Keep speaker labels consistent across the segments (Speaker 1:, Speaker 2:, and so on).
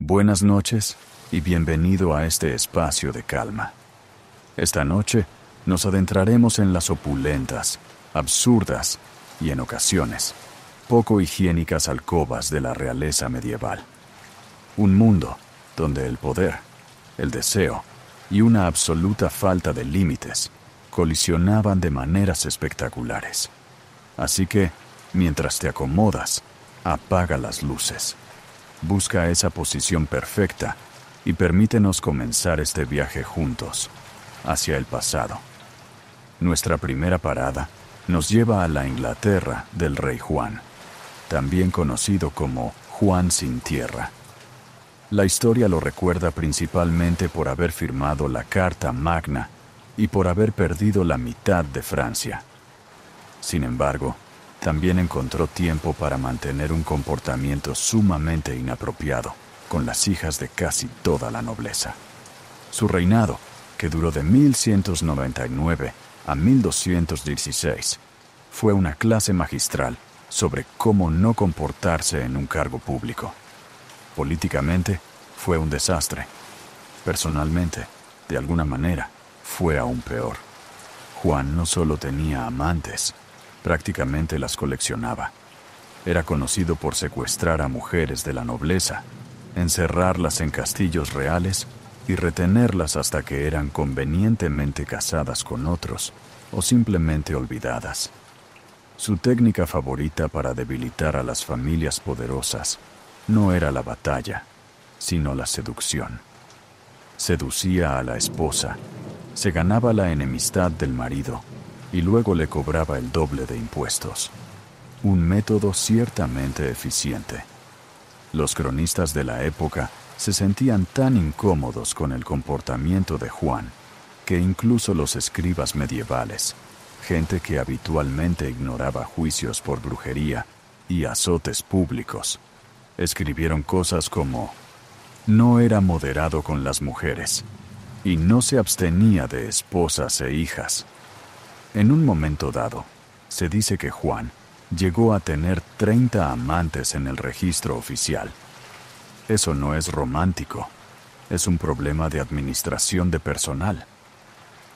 Speaker 1: Buenas noches y bienvenido a este espacio de calma. Esta noche nos adentraremos en las opulentas, absurdas y en ocasiones poco higiénicas alcobas de la realeza medieval. Un mundo donde el poder, el deseo y una absoluta falta de límites colisionaban de maneras espectaculares. Así que, mientras te acomodas, apaga las luces. Busca esa posición perfecta y permítenos comenzar este viaje juntos, hacia el pasado. Nuestra primera parada nos lleva a la Inglaterra del rey Juan, también conocido como Juan sin tierra. La historia lo recuerda principalmente por haber firmado la Carta Magna y por haber perdido la mitad de Francia. Sin embargo, también encontró tiempo para mantener un comportamiento sumamente inapropiado con las hijas de casi toda la nobleza. Su reinado, que duró de 1199 a 1216, fue una clase magistral sobre cómo no comportarse en un cargo público. Políticamente, fue un desastre. Personalmente, de alguna manera, fue aún peor. Juan no solo tenía amantes, prácticamente las coleccionaba. Era conocido por secuestrar a mujeres de la nobleza, encerrarlas en castillos reales y retenerlas hasta que eran convenientemente casadas con otros o simplemente olvidadas. Su técnica favorita para debilitar a las familias poderosas no era la batalla, sino la seducción. Seducía a la esposa, se ganaba la enemistad del marido y luego le cobraba el doble de impuestos. Un método ciertamente eficiente. Los cronistas de la época se sentían tan incómodos con el comportamiento de Juan que incluso los escribas medievales, gente que habitualmente ignoraba juicios por brujería y azotes públicos, escribieron cosas como: no era moderado con las mujeres y no se abstenía de esposas e hijas. En un momento dado, se dice que Juan llegó a tener 30 amantes en el registro oficial. Eso no es romántico, es un problema de administración de personal.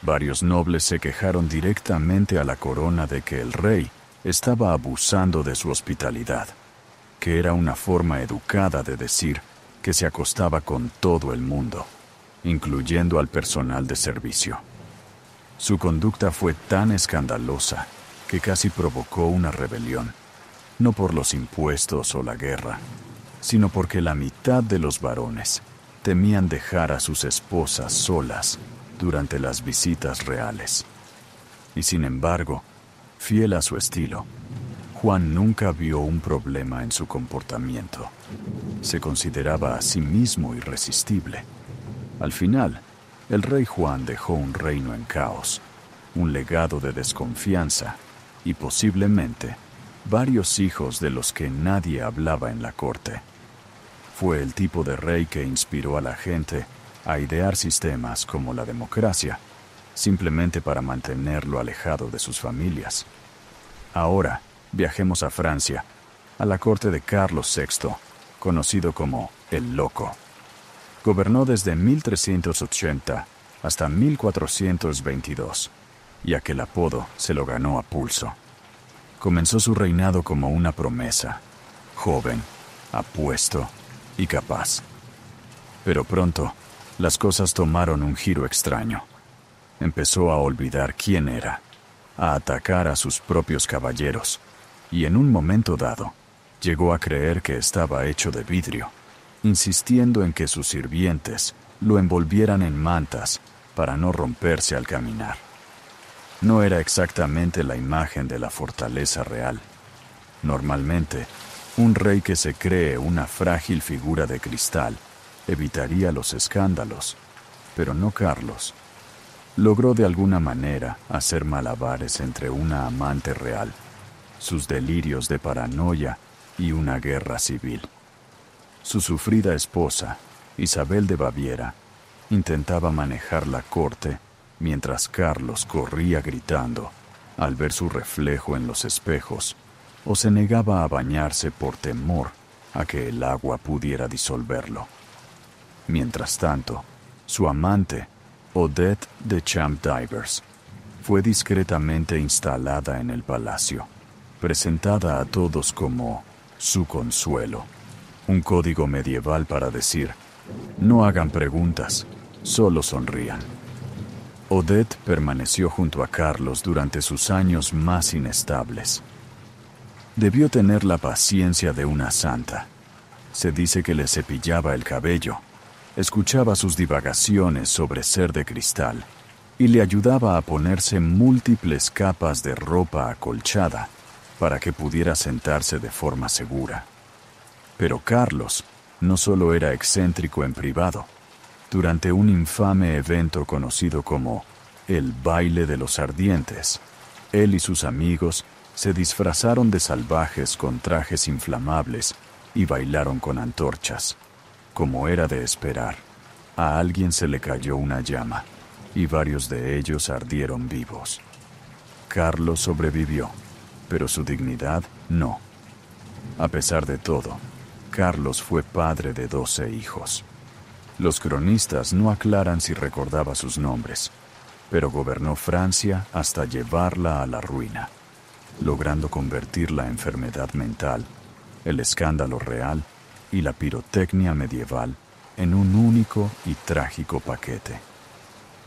Speaker 1: Varios nobles se quejaron directamente a la corona de que el rey estaba abusando de su hospitalidad, que era una forma educada de decir que se acostaba con todo el mundo, incluyendo al personal de servicio. Su conducta fue tan escandalosa que casi provocó una rebelión, no por los impuestos o la guerra, sino porque la mitad de los varones temían dejar a sus esposas solas durante las visitas reales. Y sin embargo, fiel a su estilo, Juan nunca vio un problema en su comportamiento. Se consideraba a sí mismo irresistible. Al final, el rey Juan dejó un reino en caos, un legado de desconfianza y posiblemente varios hijos de los que nadie hablaba en la corte. Fue el tipo de rey que inspiró a la gente a idear sistemas como la democracia, simplemente para mantenerlo alejado de sus familias. Ahora, viajemos a Francia, a la corte de Carlos VI, conocido como el Loco. Gobernó desde 1380 hasta 1422, y aquel apodo se lo ganó a pulso. Comenzó su reinado como una promesa, joven, apuesto y capaz. Pero pronto, las cosas tomaron un giro extraño. Empezó a olvidar quién era, a atacar a sus propios caballeros, y en un momento dado, llegó a creer que estaba hecho de vidrio, insistiendo en que sus sirvientes lo envolvieran en mantas para no romperse al caminar. No era exactamente la imagen de la fortaleza real. Normalmente, un rey que se cree una frágil figura de cristal evitaría los escándalos, pero no Carlos. Logró de alguna manera hacer malabares entre una amante real, sus delirios de paranoia y una guerra civil. Su sufrida esposa, Isabel de Baviera, intentaba manejar la corte mientras Carlos corría gritando al ver su reflejo en los espejos o se negaba a bañarse por temor a que el agua pudiera disolverlo. Mientras tanto, su amante, Odette de Champdivers, fue discretamente instalada en el palacio, presentada a todos como su consuelo, un código medieval para decir, no hagan preguntas, solo sonrían. Odette permaneció junto a Carlos durante sus años más inestables. Debió tener la paciencia de una santa. Se dice que le cepillaba el cabello, escuchaba sus divagaciones sobre ser de cristal y le ayudaba a ponerse múltiples capas de ropa acolchada para que pudiera sentarse de forma segura. Pero Carlos no solo era excéntrico en privado. Durante un infame evento conocido como el Baile de los Ardientes, él y sus amigos se disfrazaron de salvajes con trajes inflamables y bailaron con antorchas. Como era de esperar, a alguien se le cayó una llama y varios de ellos ardieron vivos. Carlos sobrevivió, pero su dignidad no. A pesar de todo, Carlos fue padre de 12 hijos. Los cronistas no aclaran si recordaba sus nombres, pero gobernó Francia hasta llevarla a la ruina, logrando convertir la enfermedad mental, el escándalo real y la pirotecnia medieval en un único y trágico paquete.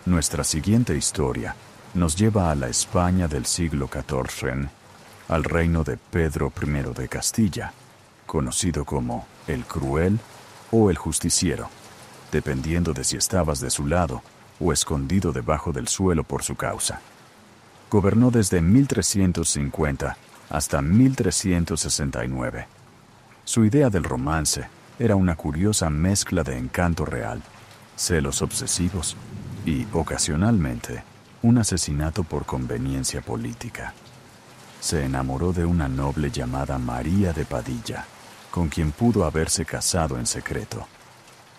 Speaker 1: Nuestra siguiente historia nos lleva a la España del siglo XIV, al reino de Pedro I de Castilla, conocido como el Cruel o el Justiciero, dependiendo de si estabas de su lado o escondido debajo del suelo por su causa. Gobernó desde 1350 hasta 1369. Su idea del romance era una curiosa mezcla de encanto real, celos obsesivos y, ocasionalmente, un asesinato por conveniencia política. Se enamoró de una noble llamada María de Padilla, con quien pudo haberse casado en secreto.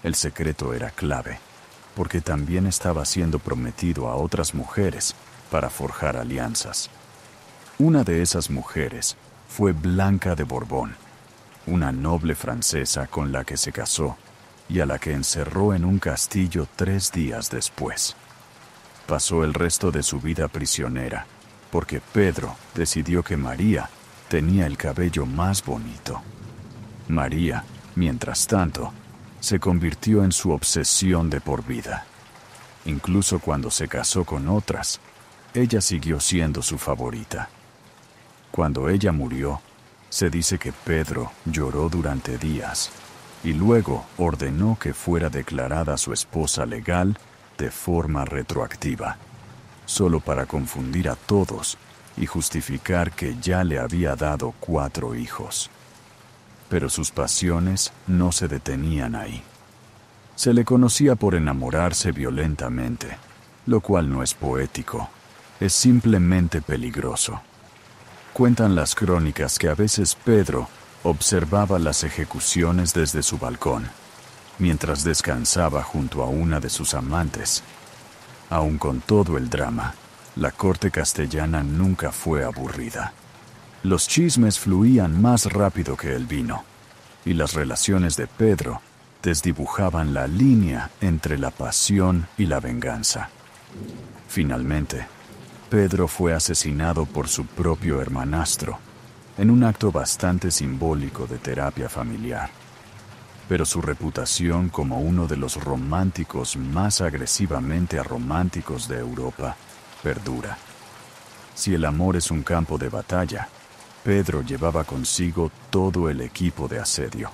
Speaker 1: El secreto era clave, porque también estaba siendo prometido a otras mujeres para forjar alianzas. Una de esas mujeres fue Blanca de Borbón, una noble francesa con la que se casó y a la que encerró en un castillo 3 días después. Pasó el resto de su vida prisionera, porque Pedro decidió que María tenía el cabello más bonito. María, mientras tanto, se convirtió en su obsesión de por vida. Incluso cuando se casó con otras, ella siguió siendo su favorita. Cuando ella murió, se dice que Pedro lloró durante días y luego ordenó que fuera declarada su esposa legal de forma retroactiva, solo para confundir a todos y justificar que ya le había dado 4 hijos. Pero sus pasiones no se detenían ahí. Se le conocía por enamorarse violentamente, lo cual no es poético, es simplemente peligroso. Cuentan las crónicas que a veces Pedro observaba las ejecuciones desde su balcón, mientras descansaba junto a una de sus amantes. Aun con todo el drama, la corte castellana nunca fue aburrida. Los chismes fluían más rápido que el vino, y las relaciones de Pedro desdibujaban la línea entre la pasión y la venganza. Finalmente, Pedro fue asesinado por su propio hermanastro, en un acto bastante simbólico de terapia familiar. Pero su reputación como uno de los románticos más agresivamente arománticos de Europa perdura. Si el amor es un campo de batalla, Pedro llevaba consigo todo el equipo de asedio.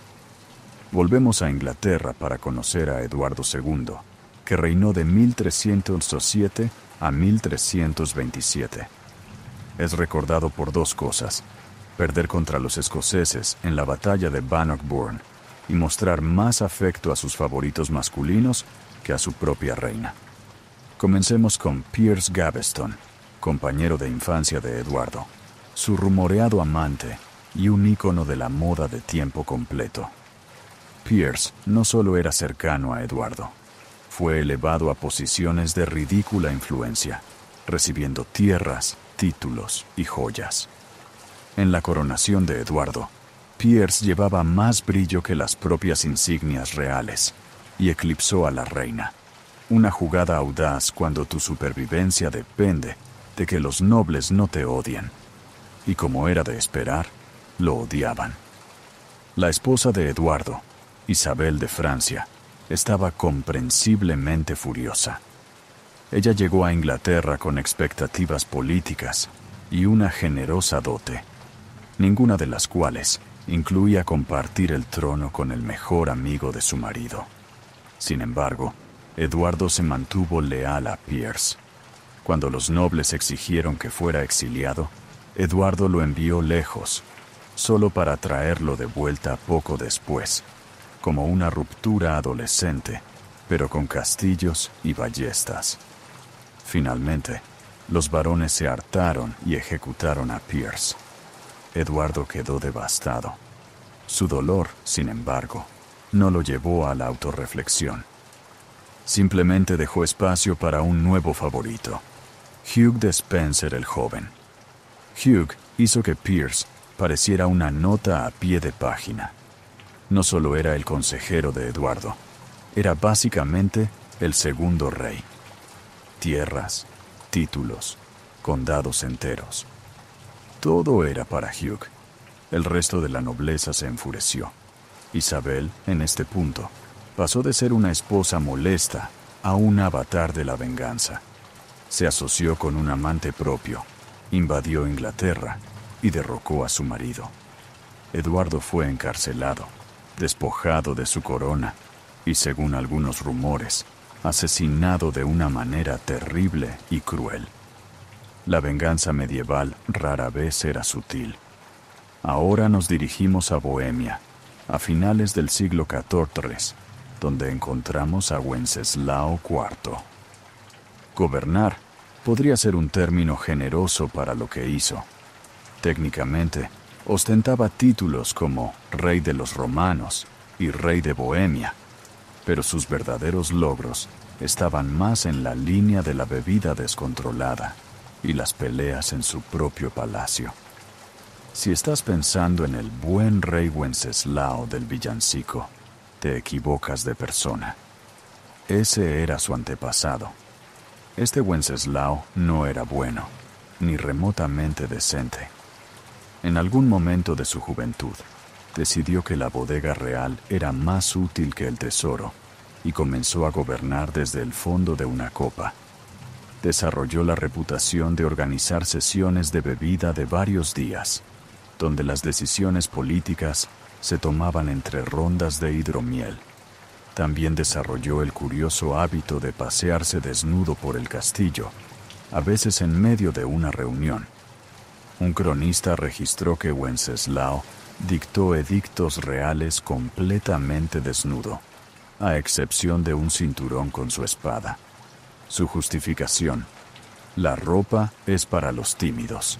Speaker 1: Volvemos a Inglaterra para conocer a Eduardo II, que reinó de 1307 a 1327. Es recordado por 2 cosas: perder contra los escoceses en la batalla de Bannockburn y mostrar más afecto a sus favoritos masculinos que a su propia reina. Comencemos con Piers Gaveston, compañero de infancia de Eduardo, su rumoreado amante y un ícono de la moda de tiempo completo. Piers no solo era cercano a Eduardo, fue elevado a posiciones de ridícula influencia, recibiendo tierras, títulos y joyas. En la coronación de Eduardo, Piers llevaba más brillo que las propias insignias reales. y eclipsó a la reina. Una jugada audaz cuando tu supervivencia depende de que los nobles no te odien. Y como era de esperar, lo odiaban. La esposa de Eduardo, Isabel de Francia, estaba comprensiblemente furiosa. Ella llegó a Inglaterra con expectativas políticas y una generosa dote, ninguna de las cuales incluía compartir el trono con el mejor amigo de su marido. Sin embargo, Eduardo se mantuvo leal a Pierce. Cuando los nobles exigieron que fuera exiliado, Eduardo lo envió lejos, solo para traerlo de vuelta poco después, como una ruptura adolescente, pero con castillos y ballestas. Finalmente, los varones se hartaron y ejecutaron a Pierce. Eduardo quedó devastado. Su dolor, sin embargo, no lo llevó a la autorreflexión. Simplemente dejó espacio para un nuevo favorito, Hugh de Spencer el joven. Hugh hizo que Pierce pareciera una nota a pie de página. No solo era el consejero de Eduardo, era básicamente el segundo rey. Tierras, títulos, condados enteros. Todo era para Hugh. El resto de la nobleza se enfureció. Isabel, en este punto, pasó de ser una esposa molesta a un avatar de la venganza. Se asoció con un amante propio, invadió Inglaterra y derrocó a su marido. Eduardo fue encarcelado, despojado de su corona y, según algunos rumores, asesinado de una manera terrible y cruel. La venganza medieval rara vez era sutil. Ahora nos dirigimos a Bohemia, a finales del siglo XIV, donde encontramos a Wenceslao IV. Gobernar podría ser un término generoso para lo que hizo. Técnicamente, ostentaba títulos como Rey de los Romanos y Rey de Bohemia, pero sus verdaderos logros estaban más en la línea de la bebida descontrolada y las peleas en su propio palacio. Si estás pensando en el buen rey Wenceslao del villancico, te equivocas de persona. Ese era su antepasado. Este Wenceslao no era bueno, ni remotamente decente. En algún momento de su juventud, decidió que la bodega real era más útil que el tesoro y comenzó a gobernar desde el fondo de una copa. Desarrolló la reputación de organizar sesiones de bebida de varios días, donde las decisiones políticas se tomaban entre rondas de hidromiel. También desarrolló el curioso hábito de pasearse desnudo por el castillo, a veces en medio de una reunión. Un cronista registró que Wenceslao dictó edictos reales completamente desnudo, a excepción de un cinturón con su espada. Su justificación: la ropa es para los tímidos.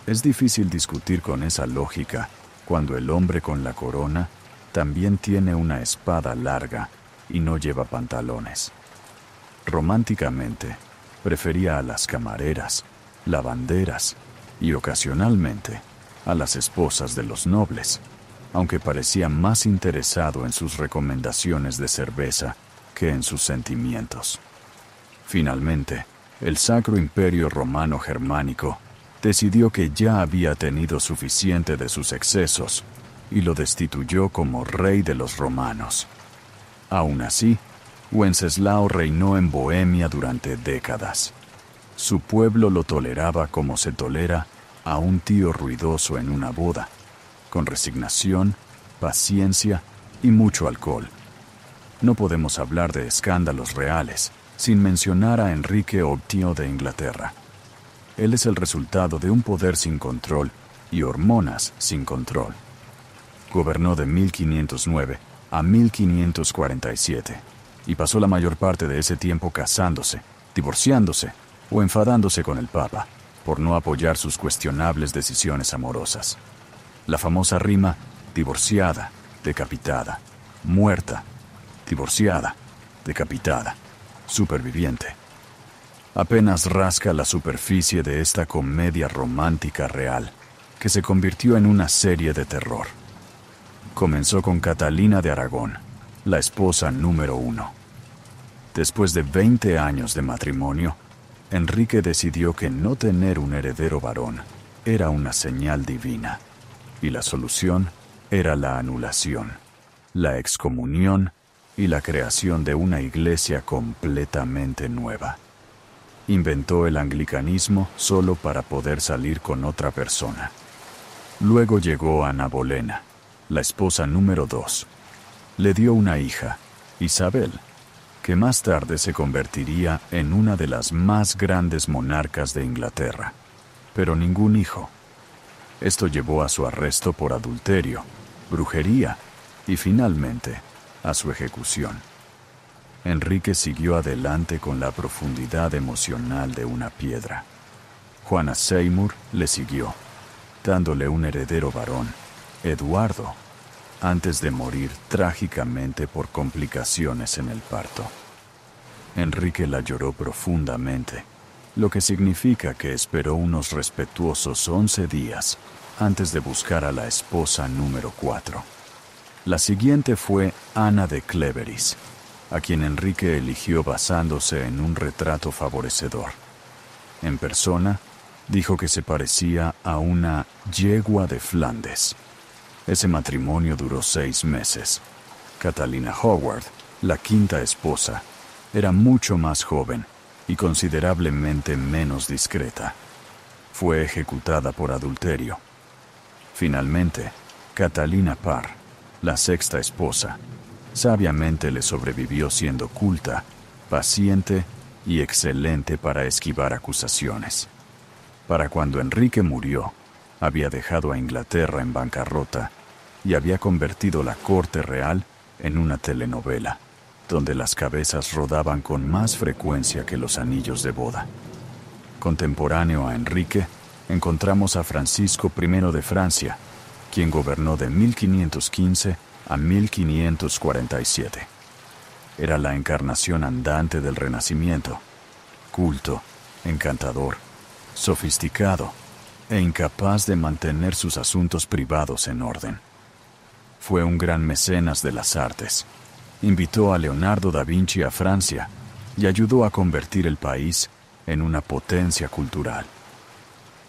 Speaker 1: Es difícil discutir con esa lógica cuando el hombre con la corona también tiene una espada larga y no lleva pantalones. Románticamente, prefería a las camareras, lavanderas y ocasionalmente a las esposas de los nobles, aunque parecía más interesado en sus recomendaciones de cerveza que en sus sentimientos. Finalmente, el Sacro Imperio Romano Germánico decidió que ya había tenido suficiente de sus excesos y lo destituyó como rey de los romanos. Aún así, Wenceslao reinó en Bohemia durante décadas. Su pueblo lo toleraba como se tolera a un tío ruidoso en una boda, con resignación, paciencia y mucho alcohol. No podemos hablar de escándalos reales sin mencionar a Enrique VIII de Inglaterra. Él es el resultado de un poder sin control y hormonas sin control. Gobernó de 1509 a 1547 y pasó la mayor parte de ese tiempo casándose, divorciándose o enfadándose con el Papa por no apoyar sus cuestionables decisiones amorosas. La famosa rima: divorciada, decapitada, muerta, divorciada, decapitada, superviviente. Apenas rasca la superficie de esta comedia romántica real, que se convirtió en una serie de terror. Comenzó con Catalina de Aragón, la esposa número 1. Después de 20 años de matrimonio, Enrique decidió que no tener un heredero varón era una señal divina, y la solución era la anulación, la excomunión y la creación de una iglesia completamente nueva. Inventó el anglicanismo solo para poder salir con otra persona. Luego llegó Ana Bolena, la esposa número 2. Le dio una hija, Isabel, que más tarde se convertiría en una de las más grandes monarcas de Inglaterra, pero ningún hijo. Esto llevó a su arresto por adulterio, brujería y finalmente a su ejecución. Enrique siguió adelante con la profundidad emocional de una piedra. Juana Seymour le siguió, dándole un heredero varón, Eduardo, antes de morir trágicamente por complicaciones en el parto. Enrique la lloró profundamente, lo que significa que esperó unos respetuosos 11 días antes de buscar a la esposa número 4. La siguiente fue Ana de Cleveris, a quien Enrique eligió basándose en un retrato favorecedor. En persona, dijo que se parecía a una yegua de Flandes. Ese matrimonio duró 6 meses. Catalina Howard, la quinta esposa, era mucho más joven y considerablemente menos discreta. Fue ejecutada por adulterio. Finalmente, Catalina Parr, la sexta esposa, sabiamente le sobrevivió siendo culta, paciente y excelente para esquivar acusaciones. Para cuando Enrique murió, había dejado a Inglaterra en bancarrota y había convertido la corte real en una telenovela, donde las cabezas rodaban con más frecuencia que los anillos de boda. Contemporáneo a Enrique, encontramos a Francisco I de Francia, quien gobernó de 1515 a 1547. Era la encarnación andante del Renacimiento, culto, encantador, sofisticado e incapaz de mantener sus asuntos privados en orden. Fue un gran mecenas de las artes. Invitó a Leonardo da Vinci a Francia y ayudó a convertir el país en una potencia cultural.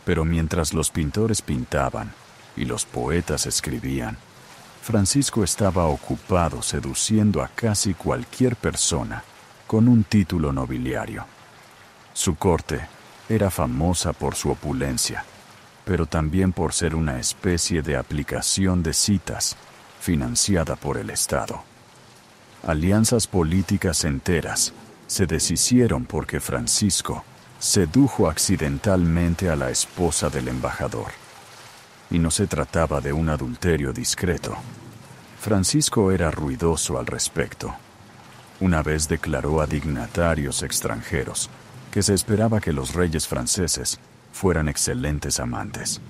Speaker 1: Pero mientras los pintores pintaban y los poetas escribían, Francisco estaba ocupado seduciendo a casi cualquier persona con un título nobiliario. Su corte era famosa por su opulencia, pero también por ser una especie de aplicación de citas financiada por el Estado. Alianzas políticas enteras se deshicieron porque Francisco sedujo accidentalmente a la esposa del embajador. Y no se trataba de un adulterio discreto. Francisco era ruidoso al respecto. Una vez declaró a dignatarios extranjeros que se esperaba que los reyes franceses fueran excelentes amantes.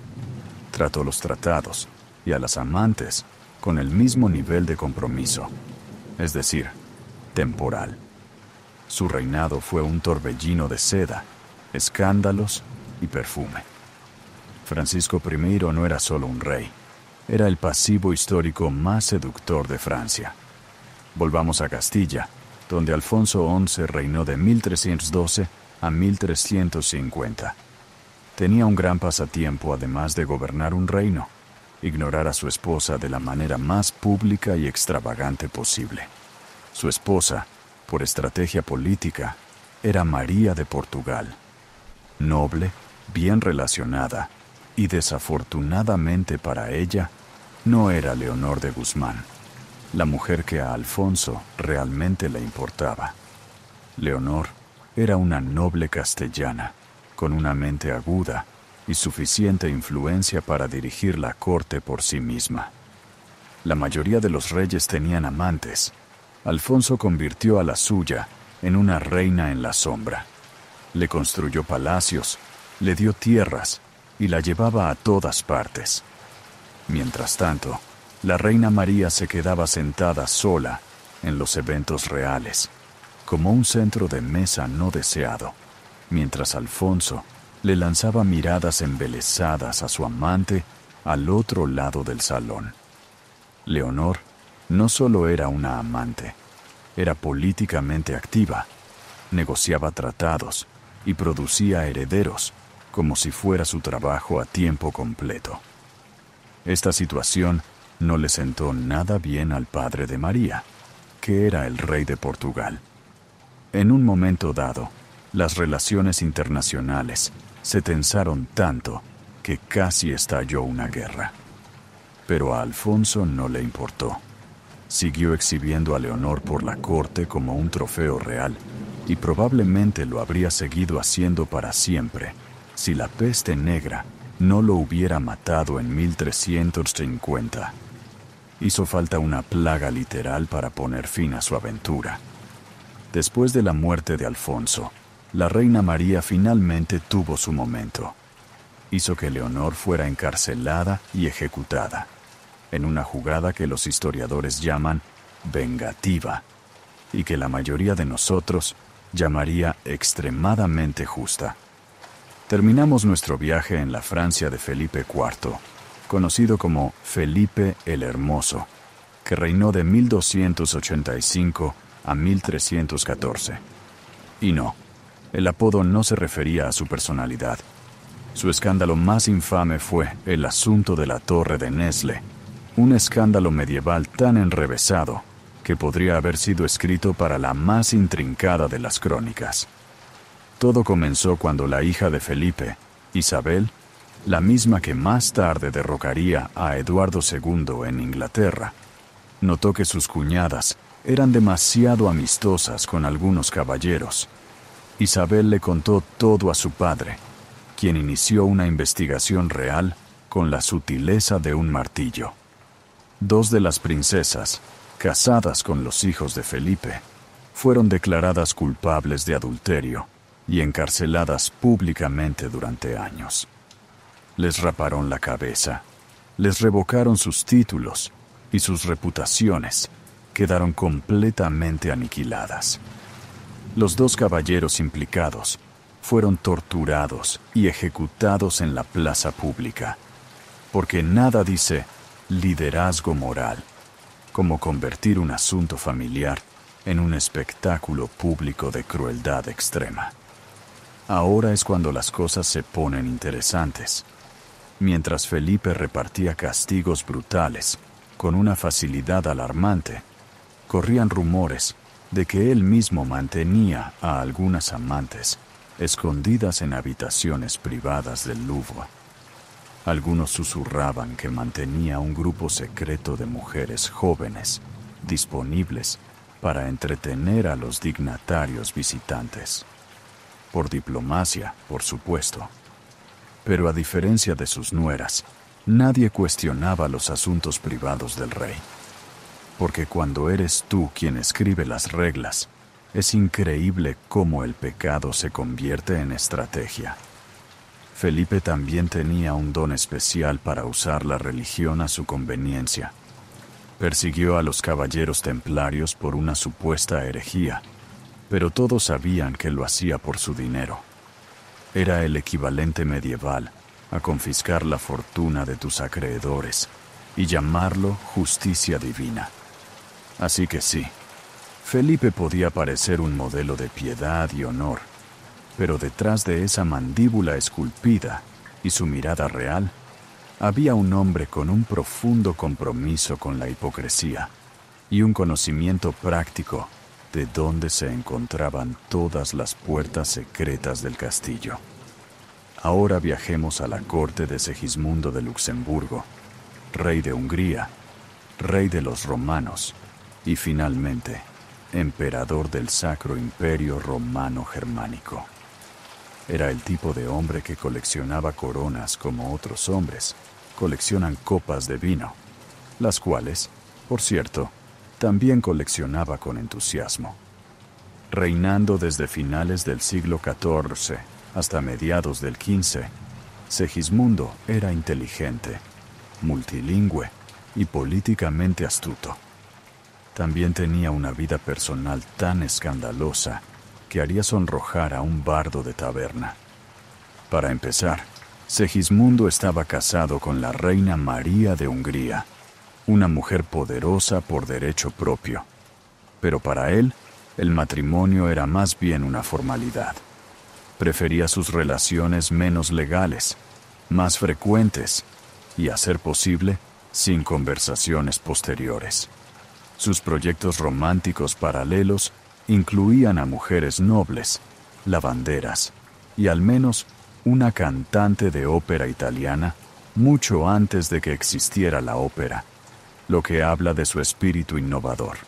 Speaker 1: Trató los tratados y a las amantes con el mismo nivel de compromiso, es decir, temporal. Su reinado fue un torbellino de seda, escándalos y perfume. Francisco I no era solo un rey, era el pasivo histórico más seductor de Francia. Volvamos a Castilla, donde Alfonso XI reinó de 1312 a 1350. Tenía un gran pasatiempo además de gobernar un reino: ignorar a su esposa de la manera más pública y extravagante posible. Su esposa, por estrategia política, era María de Portugal. Noble, bien relacionada, y desafortunadamente para ella, no era Leonor de Guzmán, la mujer que a Alfonso realmente le importaba. Leonor era una noble castellana, con una mente aguda y suficiente influencia para dirigir la corte por sí misma. La mayoría de los reyes tenían amantes. Alfonso convirtió a la suya en una reina en la sombra. Le construyó palacios, le dio tierras y la llevaba a todas partes. Mientras tanto, la reina María se quedaba sentada sola en los eventos reales, como un centro de mesa no deseado, mientras Alfonso le lanzaba miradas embelesadas a su amante al otro lado del salón. Leonor No solo era una amante, era políticamente activa, negociaba tratados y producía herederos, como si fuera su trabajo a tiempo completo. Esta situación no le sentó nada bien al padre de María, que era el rey de Portugal. En un momento dado, las relaciones internacionales se tensaron tanto que casi estalló una guerra. Pero a Alfonso no le importó. Siguió exhibiendo a Leonor por la corte como un trofeo real, y probablemente lo habría seguido haciendo para siempre, si la peste negra no lo hubiera matado en 1350. Hizo falta una plaga literal para poner fin a su aventura. Después de la muerte de Alfonso, la reina María finalmente tuvo su momento. Hizo que Leonor fuera encarcelada y ejecutada, en una jugada que los historiadores llaman vengativa, y que la mayoría de nosotros llamaría extremadamente justa. Terminamos nuestro viaje en la Francia de Felipe IV, conocido como Felipe el Hermoso, que reinó de 1285 a 1314. Y no, el apodo no se refería a su personalidad. Su escándalo más infame fue el asunto de la Torre de Nesle, un escándalo medieval tan enrevesado que podría haber sido escrito para la más intrincada de las crónicas. Todo comenzó cuando la hija de Felipe, Isabel, la misma que más tarde derrocaría a Eduardo II en Inglaterra, notó que sus cuñadas eran demasiado amistosas con algunos caballeros. Isabel le contó todo a su padre, quien inició una investigación real con la sutileza de un martillo. Dos de las princesas, casadas con los hijos de Felipe, fueron declaradas culpables de adulterio y encarceladas públicamente durante años. Les raparon la cabeza, les revocaron sus títulos y sus reputaciones quedaron completamente aniquiladas. Los dos caballeros implicados fueron torturados y ejecutados en la plaza pública, porque nada dice liderazgo moral como convertir un asunto familiar en un espectáculo público de crueldad extrema. Ahora es cuando las cosas se ponen interesantes. Mientras Felipe repartía castigos brutales con una facilidad alarmante, corrían rumores de que él mismo mantenía a algunas amantes escondidas en habitaciones privadas del Louvre. Algunos susurraban que mantenía un grupo secreto de mujeres jóvenes disponibles para entretener a los dignatarios visitantes. Por diplomacia, por supuesto. Pero a diferencia de sus nueras, nadie cuestionaba los asuntos privados del rey. Porque cuando eres tú quien escribe las reglas, es increíble cómo el pecado se convierte en estrategia. Felipe también tenía un don especial para usar la religión a su conveniencia. Persiguió a los caballeros templarios por una supuesta herejía, pero todos sabían que lo hacía por su dinero. Era el equivalente medieval a confiscar la fortuna de tus acreedores y llamarlo justicia divina. Así que sí, Felipe podía parecer un modelo de piedad y honor, pero detrás de esa mandíbula esculpida y su mirada real, había un hombre con un profundo compromiso con la hipocresía y un conocimiento práctico de dónde se encontraban todas las puertas secretas del castillo. Ahora viajemos a la corte de Segismundo de Luxemburgo, rey de Hungría, rey de los romanos y finalmente emperador del Sacro Imperio Romano Germánico. Era el tipo de hombre que coleccionaba coronas como otros hombres coleccionan copas de vino, las cuales, por cierto, también coleccionaba con entusiasmo. Reinando desde finales del siglo XIV hasta mediados del XV, Segismundo era inteligente, multilingüe y políticamente astuto. También tenía una vida personal tan escandalosa que haría sonrojar a un bardo de taberna. Para empezar, Segismundo estaba casado con la reina María de Hungría, una mujer poderosa por derecho propio. Pero para él, el matrimonio era más bien una formalidad. Prefería sus relaciones menos legales, más frecuentes y, a ser posible, sin conversaciones posteriores. Sus proyectos románticos paralelos incluían a mujeres nobles, lavanderas y al menos una cantante de ópera italiana mucho antes de que existiera la ópera, lo que habla de su espíritu innovador.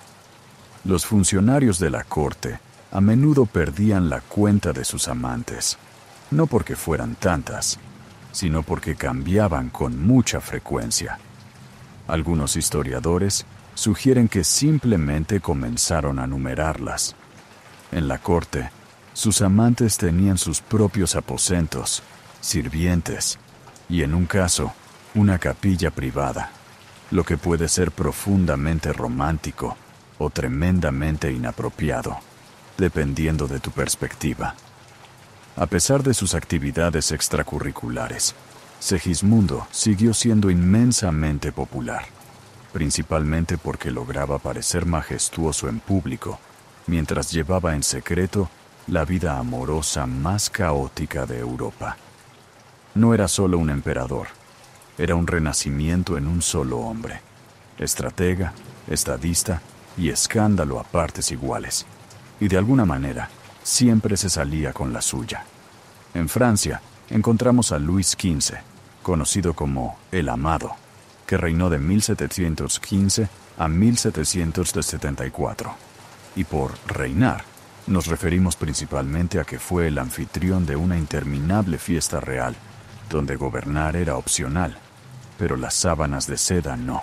Speaker 1: Los funcionarios de la corte a menudo perdían la cuenta de sus amantes, no porque fueran tantas, sino porque cambiaban con mucha frecuencia. Algunos historiadores sugieren que simplemente comenzaron a numerarlas. En la corte, sus amantes tenían sus propios aposentos, sirvientes y, en un caso, una capilla privada, lo que puede ser profundamente romántico o tremendamente inapropiado, dependiendo de tu perspectiva. A pesar de sus actividades extracurriculares, Segismundo siguió siendo inmensamente popular, principalmente porque lograba parecer majestuoso en público, mientras llevaba en secreto la vida amorosa más caótica de Europa. No era solo un emperador, era un renacimiento en un solo hombre, estratega, estadista y escándalo a partes iguales, y de alguna manera siempre se salía con la suya. En Francia encontramos a Luis XV, conocido como el Amado, que reinó de 1715 a 1774. Y por reinar, nos referimos principalmente a que fue el anfitrión de una interminable fiesta real, donde gobernar era opcional, pero las sábanas de seda no.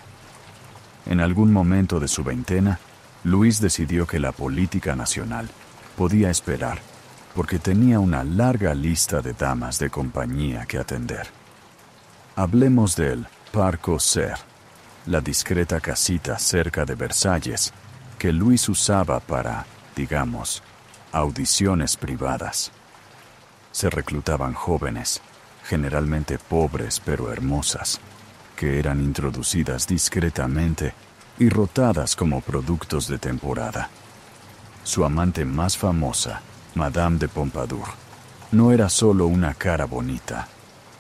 Speaker 1: En algún momento de su veintena, Luis decidió que la política nacional podía esperar, porque tenía una larga lista de damas de compañía que atender. Hablemos del Parc aux Cerfs, la discreta casita cerca de Versalles, que Luis usaba para, digamos, audiciones privadas. Se reclutaban jóvenes, generalmente pobres pero hermosas, que eran introducidas discretamente y rotadas como productos de temporada. Su amante más famosa, Madame de Pompadour, no era solo una cara bonita,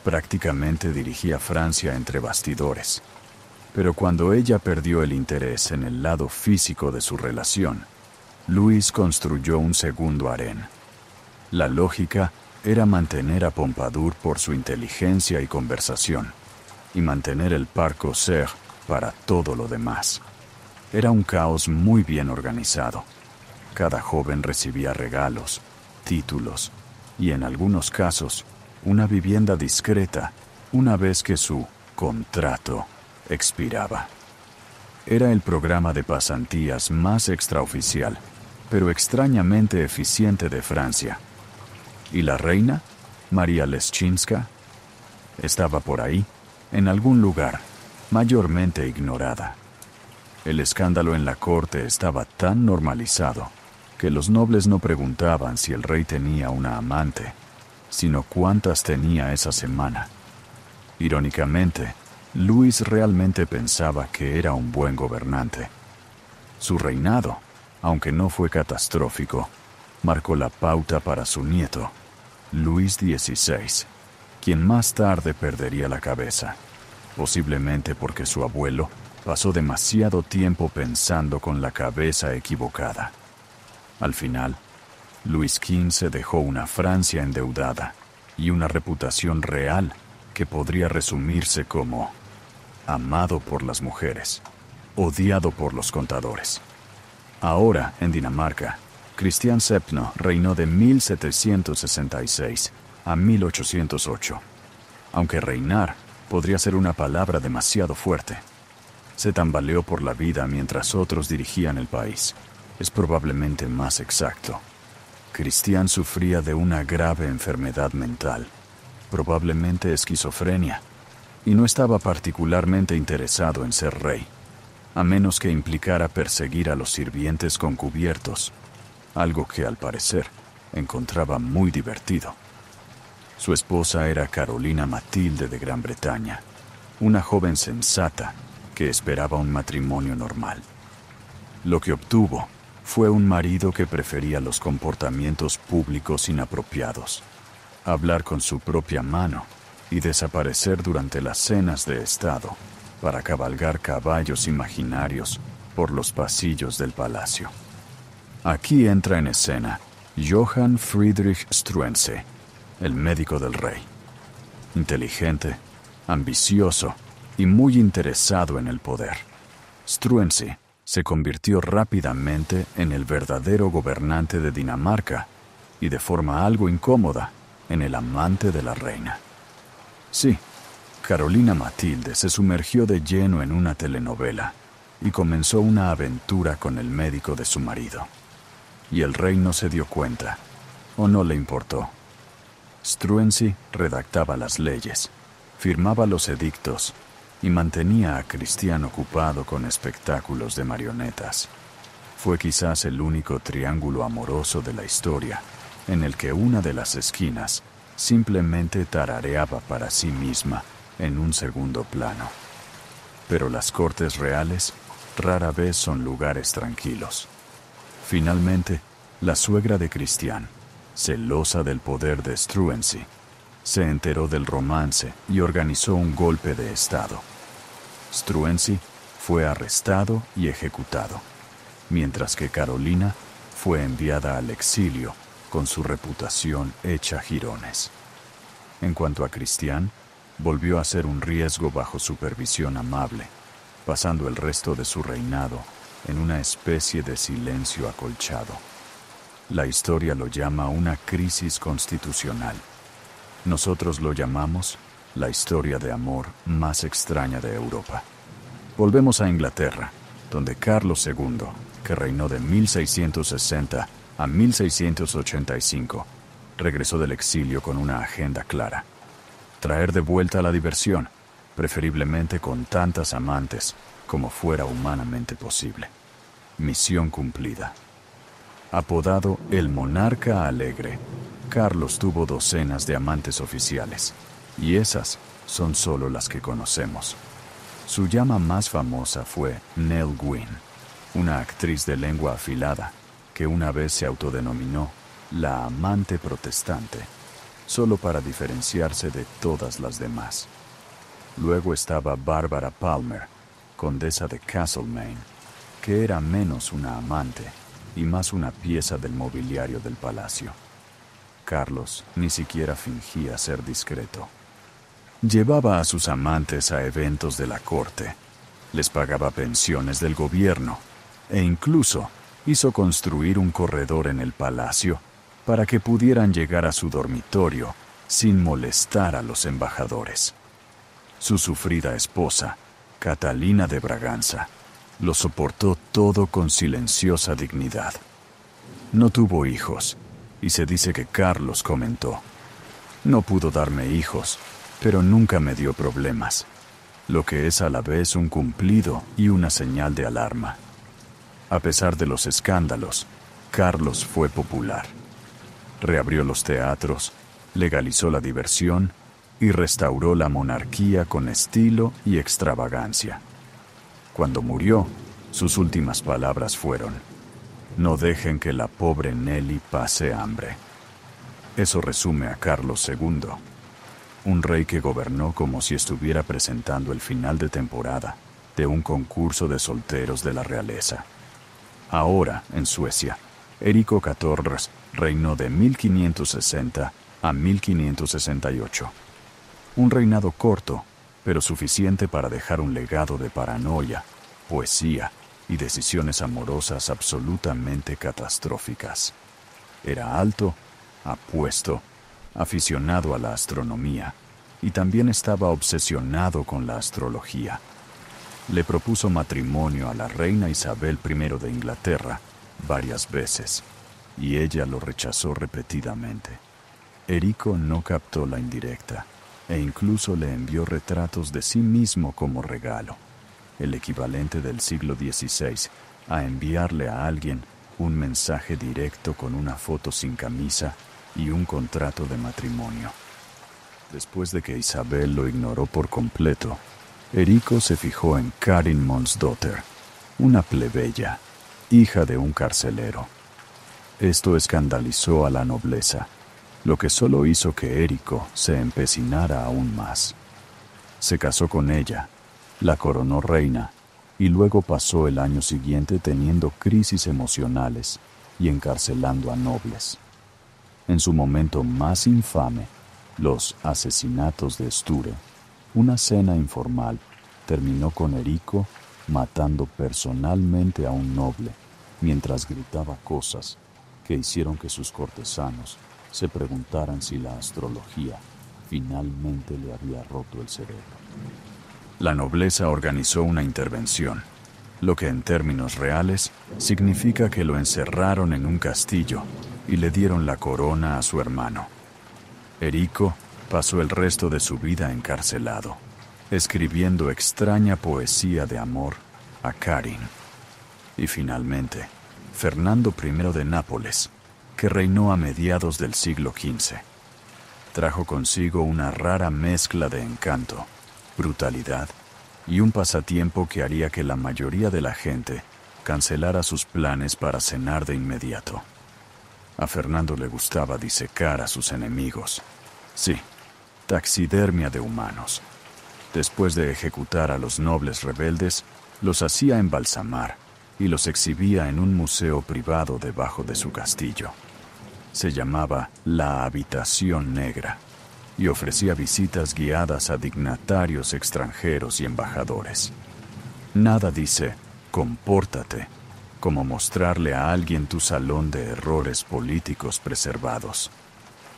Speaker 1: prácticamente dirigía Francia entre bastidores. Pero cuando ella perdió el interés en el lado físico de su relación, Luis construyó un segundo harén. La lógica era mantener a Pompadour por su inteligencia y conversación, y mantener el Parc aux Cerfs para todo lo demás. Era un caos muy bien organizado. Cada joven recibía regalos, títulos y, en algunos casos, una vivienda discreta una vez que su contrato expiraba. Era el programa de pasantías más extraoficial, pero extrañamente eficiente de Francia. ¿Y la reina, María Leschinska? Estaba por ahí, en algún lugar, mayormente ignorada. El escándalo en la corte estaba tan normalizado que los nobles no preguntaban si el rey tenía una amante, sino cuántas tenía esa semana. Irónicamente, Luis realmente pensaba que era un buen gobernante. Su reinado, aunque no fue catastrófico, marcó la pauta para su nieto, Luis XVI, quien más tarde perdería la cabeza, posiblemente porque su abuelo pasó demasiado tiempo pensando con la cabeza equivocada. Al final, Luis XV dejó una Francia endeudada y una reputación real que podría resumirse como amado por las mujeres, odiado por los contadores. Ahora, en Dinamarca, Cristián VII reinó de 1766 a 1808. Aunque reinar podría ser una palabra demasiado fuerte. Se tambaleó por la vida mientras otros dirigían el país. Es probablemente más exacto. Cristián sufría de una grave enfermedad mental, probablemente esquizofrenia, y no estaba particularmente interesado en ser rey, a menos que implicara perseguir a los sirvientes con cubiertos, algo que, al parecer, encontraba muy divertido. Su esposa era Carolina Matilde de Gran Bretaña, una joven sensata que esperaba un matrimonio normal. Lo que obtuvo fue un marido que prefería los comportamientos públicos inapropiados, hablar con su propia mano y desaparecer durante las cenas de estado para cabalgar caballos imaginarios por los pasillos del palacio. Aquí entra en escena Johann Friedrich Struensee, el médico del rey. Inteligente, ambicioso y muy interesado en el poder, Struensee se convirtió rápidamente en el verdadero gobernante de Dinamarca y, de forma algo incómoda, en el amante de la reina. Sí, Carolina Matilde se sumergió de lleno en una telenovela y comenzó una aventura con el médico de su marido. Y el rey no se dio cuenta, o no le importó. Struensee redactaba las leyes, firmaba los edictos y mantenía a Christian ocupado con espectáculos de marionetas. Fue quizás el único triángulo amoroso de la historia en el que una de las esquinas simplemente tarareaba para sí misma en un segundo plano. Pero las cortes reales rara vez son lugares tranquilos. Finalmente, la suegra de Christian, celosa del poder de Struensee, se enteró del romance y organizó un golpe de estado. Struensee fue arrestado y ejecutado, mientras que Carolina fue enviada al exilio con su reputación hecha jirones. En cuanto a Christian, volvió a ser un riesgo bajo supervisión amable, pasando el resto de su reinado en una especie de silencio acolchado. La historia lo llama una crisis constitucional. Nosotros lo llamamos la historia de amor más extraña de Europa. Volvemos a Inglaterra, donde Carlos II, que reinó de 1660 a 1685, regresó del exilio con una agenda clara: traer de vuelta la diversión, preferiblemente con tantas amantes como fuera humanamente posible. Misión cumplida. Apodado el Monarca Alegre, Carlos tuvo docenas de amantes oficiales, y esas son solo las que conocemos. Su llama más famosa fue Nell Gwyn, una actriz de lengua afilada que una vez se autodenominó la amante protestante, solo para diferenciarse de todas las demás. Luego estaba Barbara Palmer, condesa de Castlemaine, que era menos una amante y más una pieza del mobiliario del palacio. Carlos ni siquiera fingía ser discreto. Llevaba a sus amantes a eventos de la corte, les pagaba pensiones del gobierno e incluso hizo construir un corredor en el palacio para que pudieran llegar a su dormitorio sin molestar a los embajadores. Su sufrida esposa, Catalina de Braganza, lo soportó todo con silenciosa dignidad. No tuvo hijos, y se dice que Carlos comentó: «No pudo darme hijos, pero nunca me dio problemas», lo que es a la vez un cumplido y una señal de alarma. A pesar de los escándalos, Carlos fue popular. Reabrió los teatros, legalizó la diversión y restauró la monarquía con estilo y extravagancia. Cuando murió, sus últimas palabras fueron: «No dejen que la pobre Nelly pase hambre». Eso resume a Carlos II, un rey que gobernó como si estuviera presentando el final de temporada de un concurso de solteros de la realeza. Ahora, en Suecia, Erico XIV reinó de 1560 a 1568. Un reinado corto, pero suficiente para dejar un legado de paranoia, poesía y decisiones amorosas absolutamente catastróficas. Era alto, apuesto, aficionado a la astronomía, y también estaba obsesionado con la astrología. Le propuso matrimonio a la reina Isabel I de Inglaterra varias veces, y ella lo rechazó repetidamente. Erico no captó la indirecta, e incluso le envió retratos de sí mismo como regalo, el equivalente del siglo XVI a enviarle a alguien un mensaje directo con una foto sin camisa y un contrato de matrimonio. Después de que Isabel lo ignoró por completo, Erico se fijó en Karin Monsdotter, una plebeya, hija de un carcelero. Esto escandalizó a la nobleza, lo que solo hizo que Erico se empecinara aún más. Se casó con ella, la coronó reina, y luego pasó el año siguiente teniendo crisis emocionales y encarcelando a nobles. En su momento más infame, los asesinatos de Sture, una cena informal terminó con Erico matando personalmente a un noble mientras gritaba cosas que hicieron que sus cortesanos se preguntaran si la astrología finalmente le había roto el cerebro. La nobleza organizó una intervención, lo que en términos reales significa que lo encerraron en un castillo y le dieron la corona a su hermano. Erico pasó el resto de su vida encarcelado, escribiendo extraña poesía de amor a Karin. Y finalmente, Fernando I de Nápoles, que reinó a mediados del siglo XV, trajo consigo una rara mezcla de encanto, brutalidad y un pasatiempo que haría que la mayoría de la gente cancelara sus planes para cenar de inmediato. A Fernando le gustaba disecar a sus enemigos. Sí, taxidermia de humanos. Después de ejecutar a los nobles rebeldes, los hacía embalsamar y los exhibía en un museo privado debajo de su castillo. Se llamaba La Habitación Negra y ofrecía visitas guiadas a dignatarios extranjeros y embajadores. Nada dice, compórtate, como mostrarle a alguien tu salón de errores políticos preservados.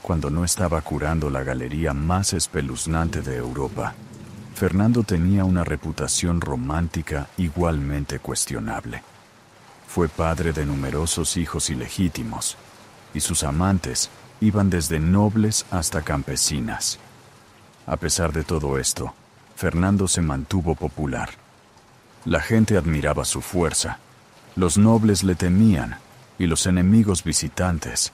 Speaker 1: Cuando no estaba curando la galería más espeluznante de Europa, Fernando tenía una reputación romántica igualmente cuestionable. Fue padre de numerosos hijos ilegítimos, y sus amantes iban desde nobles hasta campesinas. A pesar de todo esto, Fernando se mantuvo popular. La gente admiraba su fuerza, los nobles le temían, y los enemigos visitantes,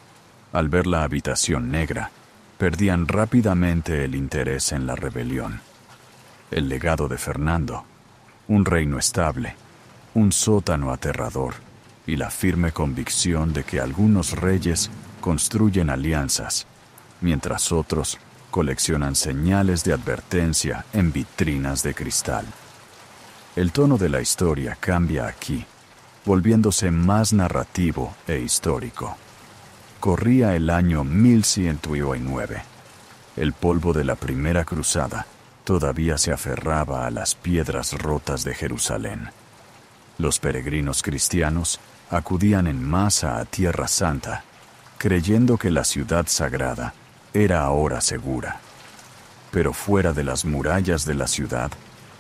Speaker 1: al ver la habitación negra, perdían rápidamente el interés en la rebelión. El legado de Fernando, un reino estable, un sótano aterrador y la firme convicción de que algunos reyes construyen alianzas, mientras otros coleccionan señales de advertencia en vitrinas de cristal. El tono de la historia cambia aquí, volviéndose más narrativo e histórico. Corría el año 1109. El polvo de la primera cruzada todavía se aferraba a las piedras rotas de Jerusalén. Los peregrinos cristianos acudían en masa a Tierra Santa, creyendo que la ciudad sagrada era ahora segura. Pero fuera de las murallas de la ciudad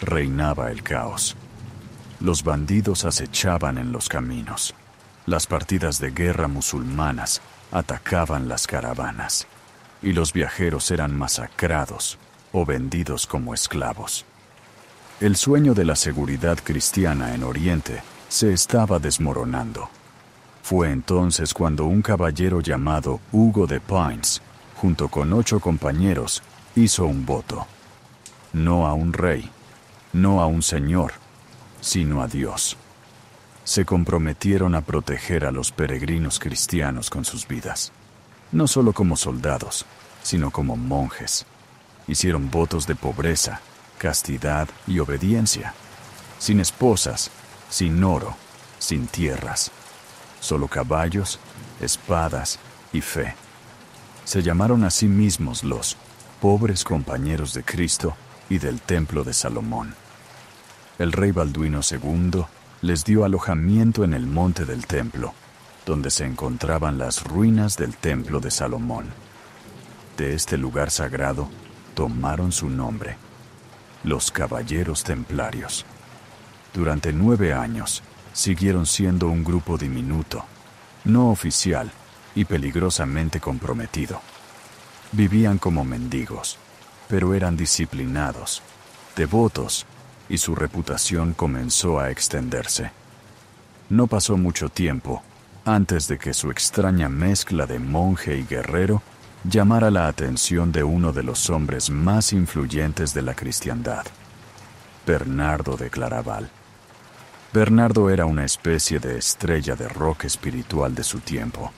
Speaker 1: reinaba el caos. Los bandidos acechaban en los caminos. Las partidas de guerra musulmanas atacaban las caravanas, y los viajeros eran masacrados o vendidos como esclavos. El sueño de la seguridad cristiana en Oriente se estaba desmoronando. Fue entonces cuando un caballero llamado Hugo de Pines, junto con 8 compañeros, hizo un voto. No a un rey, no a un señor, sino a Dios. Se comprometieron a proteger a los peregrinos cristianos con sus vidas, no solo como soldados, sino como monjes. Hicieron votos de pobreza, castidad y obediencia, sin esposas, sin oro, sin tierras, solo caballos, espadas y fe. Se llamaron a sí mismos los pobres compañeros de Cristo y del templo de Salomón. El rey Balduino II les dio alojamiento en el monte del templo, donde se encontraban las ruinas del templo de Salomón. De este lugar sagrado tomaron su nombre, los Caballeros Templarios. Durante 9 años siguieron siendo un grupo diminuto, no oficial y peligrosamente comprometido. Vivían como mendigos, pero eran disciplinados, devotos, y su reputación comenzó a extenderse. No pasó mucho tiempo antes de que su extraña mezcla de monje y guerrero llamara la atención de uno de los hombres más influyentes de la cristiandad. Bernardo de Claraval. Bernardo era una especie de estrella de rock espiritual de su tiempo.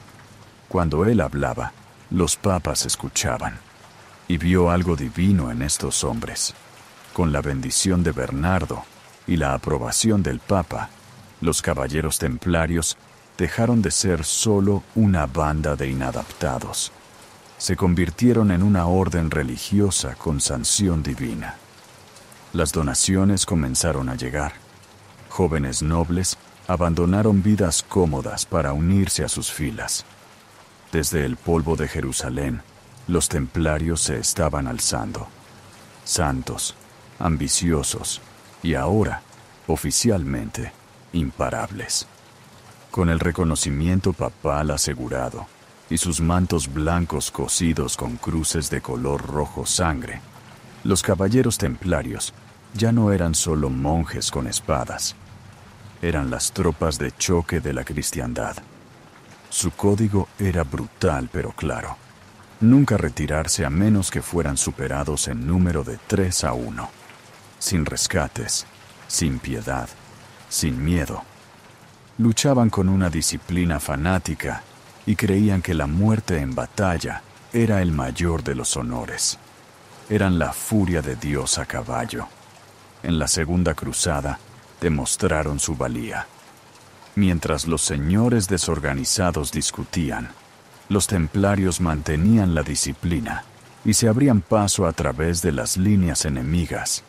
Speaker 1: Cuando él hablaba, los papas escuchaban, y vio algo divino en estos hombres. Con la bendición de Bernardo y la aprobación del Papa, los caballeros templarios dejaron de ser solo una banda de inadaptados. Se convirtieron en una orden religiosa con sanción divina. Las donaciones comenzaron a llegar. Jóvenes nobles abandonaron vidas cómodas para unirse a sus filas. Desde el polvo de Jerusalén, los templarios se estaban alzando. Santos, ambiciosos y ahora, oficialmente, imparables. Con el reconocimiento papal asegurado y sus mantos blancos cosidos con cruces de color rojo sangre, los caballeros templarios ya no eran solo monjes con espadas. Eran las tropas de choque de la cristiandad. Su código era brutal pero claro. Nunca retirarse a menos que fueran superados en número de 3-1. Sin rescates, sin piedad, sin miedo. Luchaban con una disciplina fanática y creían que la muerte en batalla era el mayor de los honores. Eran la furia de Dios a caballo. En la Segunda Cruzada demostraron su valía. Mientras los señores desorganizados discutían, los templarios mantenían la disciplina y se abrían paso a través de las líneas enemigas.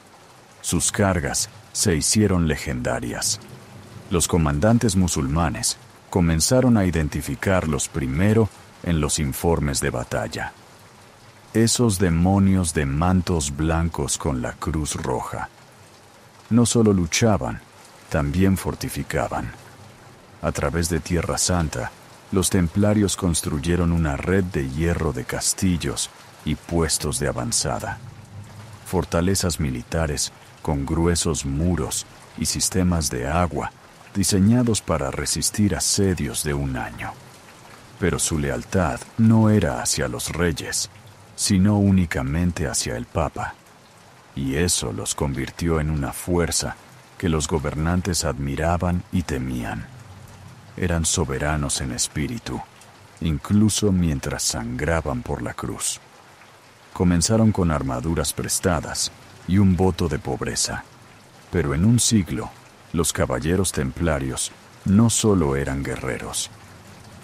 Speaker 1: Sus cargas se hicieron legendarias. Los comandantes musulmanes comenzaron a identificarlos primero en los informes de batalla. Esos demonios de mantos blancos con la cruz roja. No solo luchaban, también fortificaban. A través de Tierra Santa, los templarios construyeron una red de hierro de castillos y puestos de avanzada. Fortalezas militares con gruesos muros y sistemas de agua diseñados para resistir asedios de un año. Pero su lealtad no era hacia los reyes, sino únicamente hacia el Papa. Y eso los convirtió en una fuerza que los gobernantes admiraban y temían. Eran soberanos en espíritu, incluso mientras sangraban por la cruz. Comenzaron con armaduras prestadas y un voto de pobreza, pero en un siglo, los caballeros templarios no solo eran guerreros,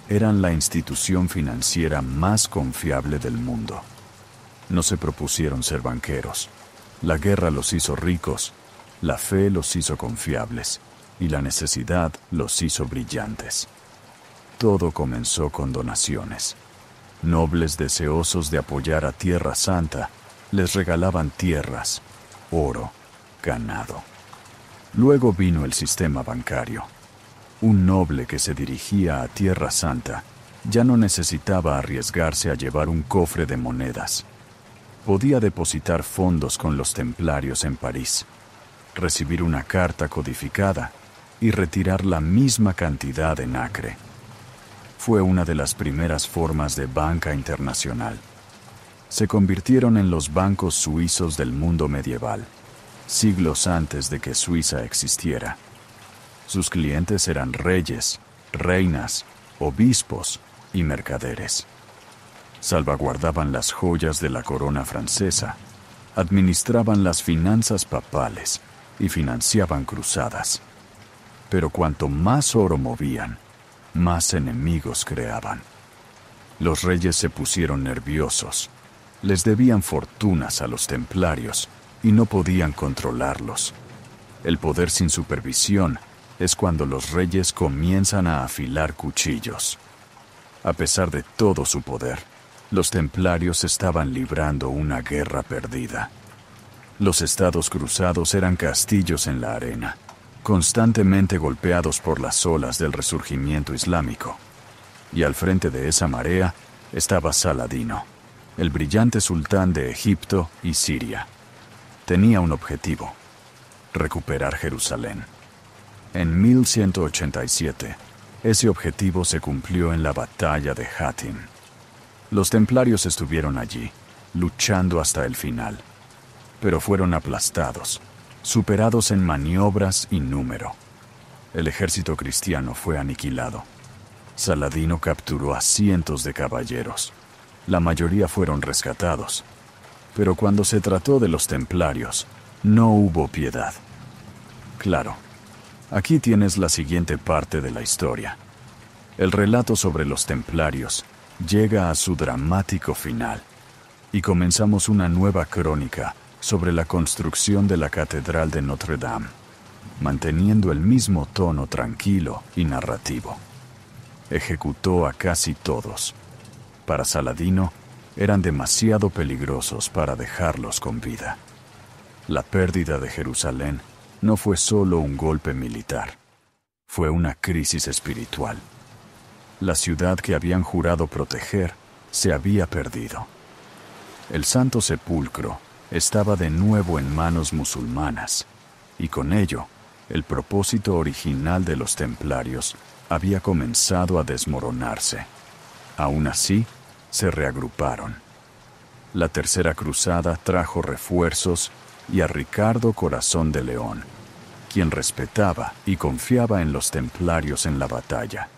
Speaker 1: eran la institución financiera más confiable del mundo. No se propusieron ser banqueros. La guerra los hizo ricos, la fe los hizo confiables y la necesidad los hizo brillantes. Todo comenzó con donaciones. Nobles deseosos de apoyar a Tierra Santa les regalaban tierras, oro, ganado. Luego vino el sistema bancario. Un noble que se dirigía a Tierra Santa ya no necesitaba arriesgarse a llevar un cofre de monedas. Podía depositar fondos con los templarios en París, recibir una carta codificada y retirar la misma cantidad en Acre. Fue una de las primeras formas de banca internacional. Se convirtieron en los bancos suizos del mundo medieval, siglos antes de que Suiza existiera. Sus clientes eran reyes, reinas, obispos y mercaderes. Salvaguardaban las joyas de la corona francesa, administraban las finanzas papales y financiaban cruzadas. Pero cuanto más oro movían, más enemigos creaban. Los reyes se pusieron nerviosos. Les debían fortunas a los templarios y no podían controlarlos. El poder sin supervisión es cuando los reyes comienzan a afilar cuchillos. A pesar de todo su poder, los templarios estaban librando una guerra perdida. Los estados cruzados eran castillos en la arena, constantemente golpeados por las olas del resurgimiento islámico. Y al frente de esa marea estaba Saladino, el brillante sultán de Egipto y Siria. Tenía un objetivo: recuperar Jerusalén. En 1187, ese objetivo se cumplió en la batalla de Hattin. Los templarios estuvieron allí, luchando hasta el final, pero fueron aplastados. superados en maniobras y número. El ejército cristiano fue aniquilado. Saladino capturó a cientos de caballeros. La mayoría fueron rescatados. Pero cuando se trató de los templarios, no hubo piedad. Claro, aquí tienes la siguiente parte de la historia. El relato sobre los templarios llega a su dramático final y comenzamos una nueva crónica sobre la construcción de la Catedral de Notre Dame, manteniendo el mismo tono tranquilo y narrativo. Ejecutó a casi todos. Para Saladino, eran demasiado peligrosos para dejarlos con vida. La pérdida de Jerusalén no fue solo un golpe militar, fue una crisis espiritual. La ciudad que habían jurado proteger se había perdido. El Santo Sepulcro estaba de nuevo en manos musulmanas, y con ello, el propósito original de los templarios había comenzado a desmoronarse. Aún así, se reagruparon. La Tercera Cruzada trajo refuerzos y a Ricardo Corazón de León, quien respetaba y confiaba en los templarios en la batalla.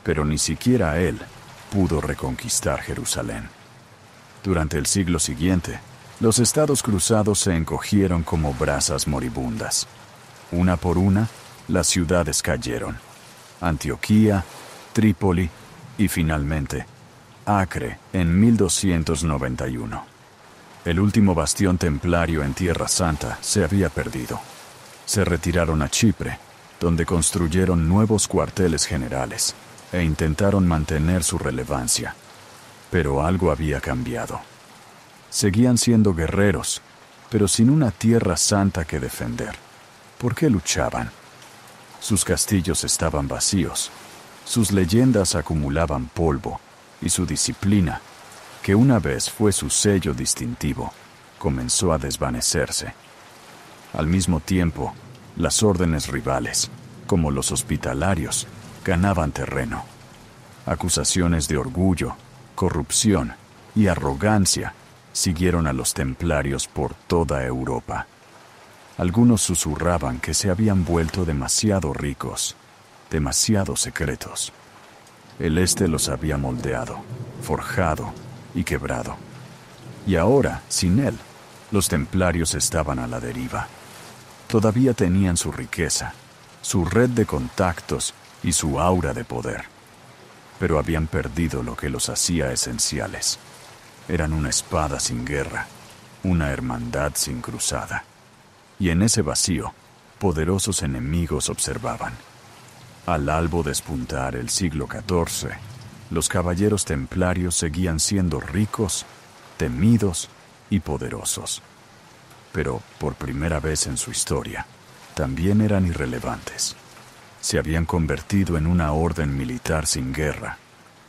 Speaker 1: Pero ni siquiera él pudo reconquistar Jerusalén. Durante el siglo siguiente, los estados cruzados se encogieron como brasas moribundas. Una por una, las ciudades cayeron. Antioquía, Trípoli y finalmente Acre en 1291. El último bastión templario en Tierra Santa se había perdido. Se retiraron a Chipre, donde construyeron nuevos cuarteles generales e intentaron mantener su relevancia. Pero algo había cambiado. Seguían siendo guerreros, pero sin una Tierra Santa que defender. ¿Por qué luchaban? Sus castillos estaban vacíos, sus leyendas acumulaban polvo, y su disciplina, que una vez fue su sello distintivo, comenzó a desvanecerse. Al mismo tiempo, las órdenes rivales, como los hospitalarios, ganaban terreno. Acusaciones de orgullo, corrupción y arrogancia siguieron a los templarios por toda Europa. Algunos susurraban que se habían vuelto demasiado ricos, demasiado secretos. El Este los había moldeado, forjado y quebrado. Y ahora, sin él, los templarios estaban a la deriva. Todavía tenían su riqueza, su red de contactos y su aura de poder. Pero habían perdido lo que los hacía esenciales. Eran una espada sin guerra, una hermandad sin cruzada. Y en ese vacío, poderosos enemigos observaban. Al albo despuntar el siglo XIV, los caballeros templarios seguían siendo ricos, temidos y poderosos. Pero, por primera vez en su historia, también eran irrelevantes. Se habían convertido en una orden militar sin guerra,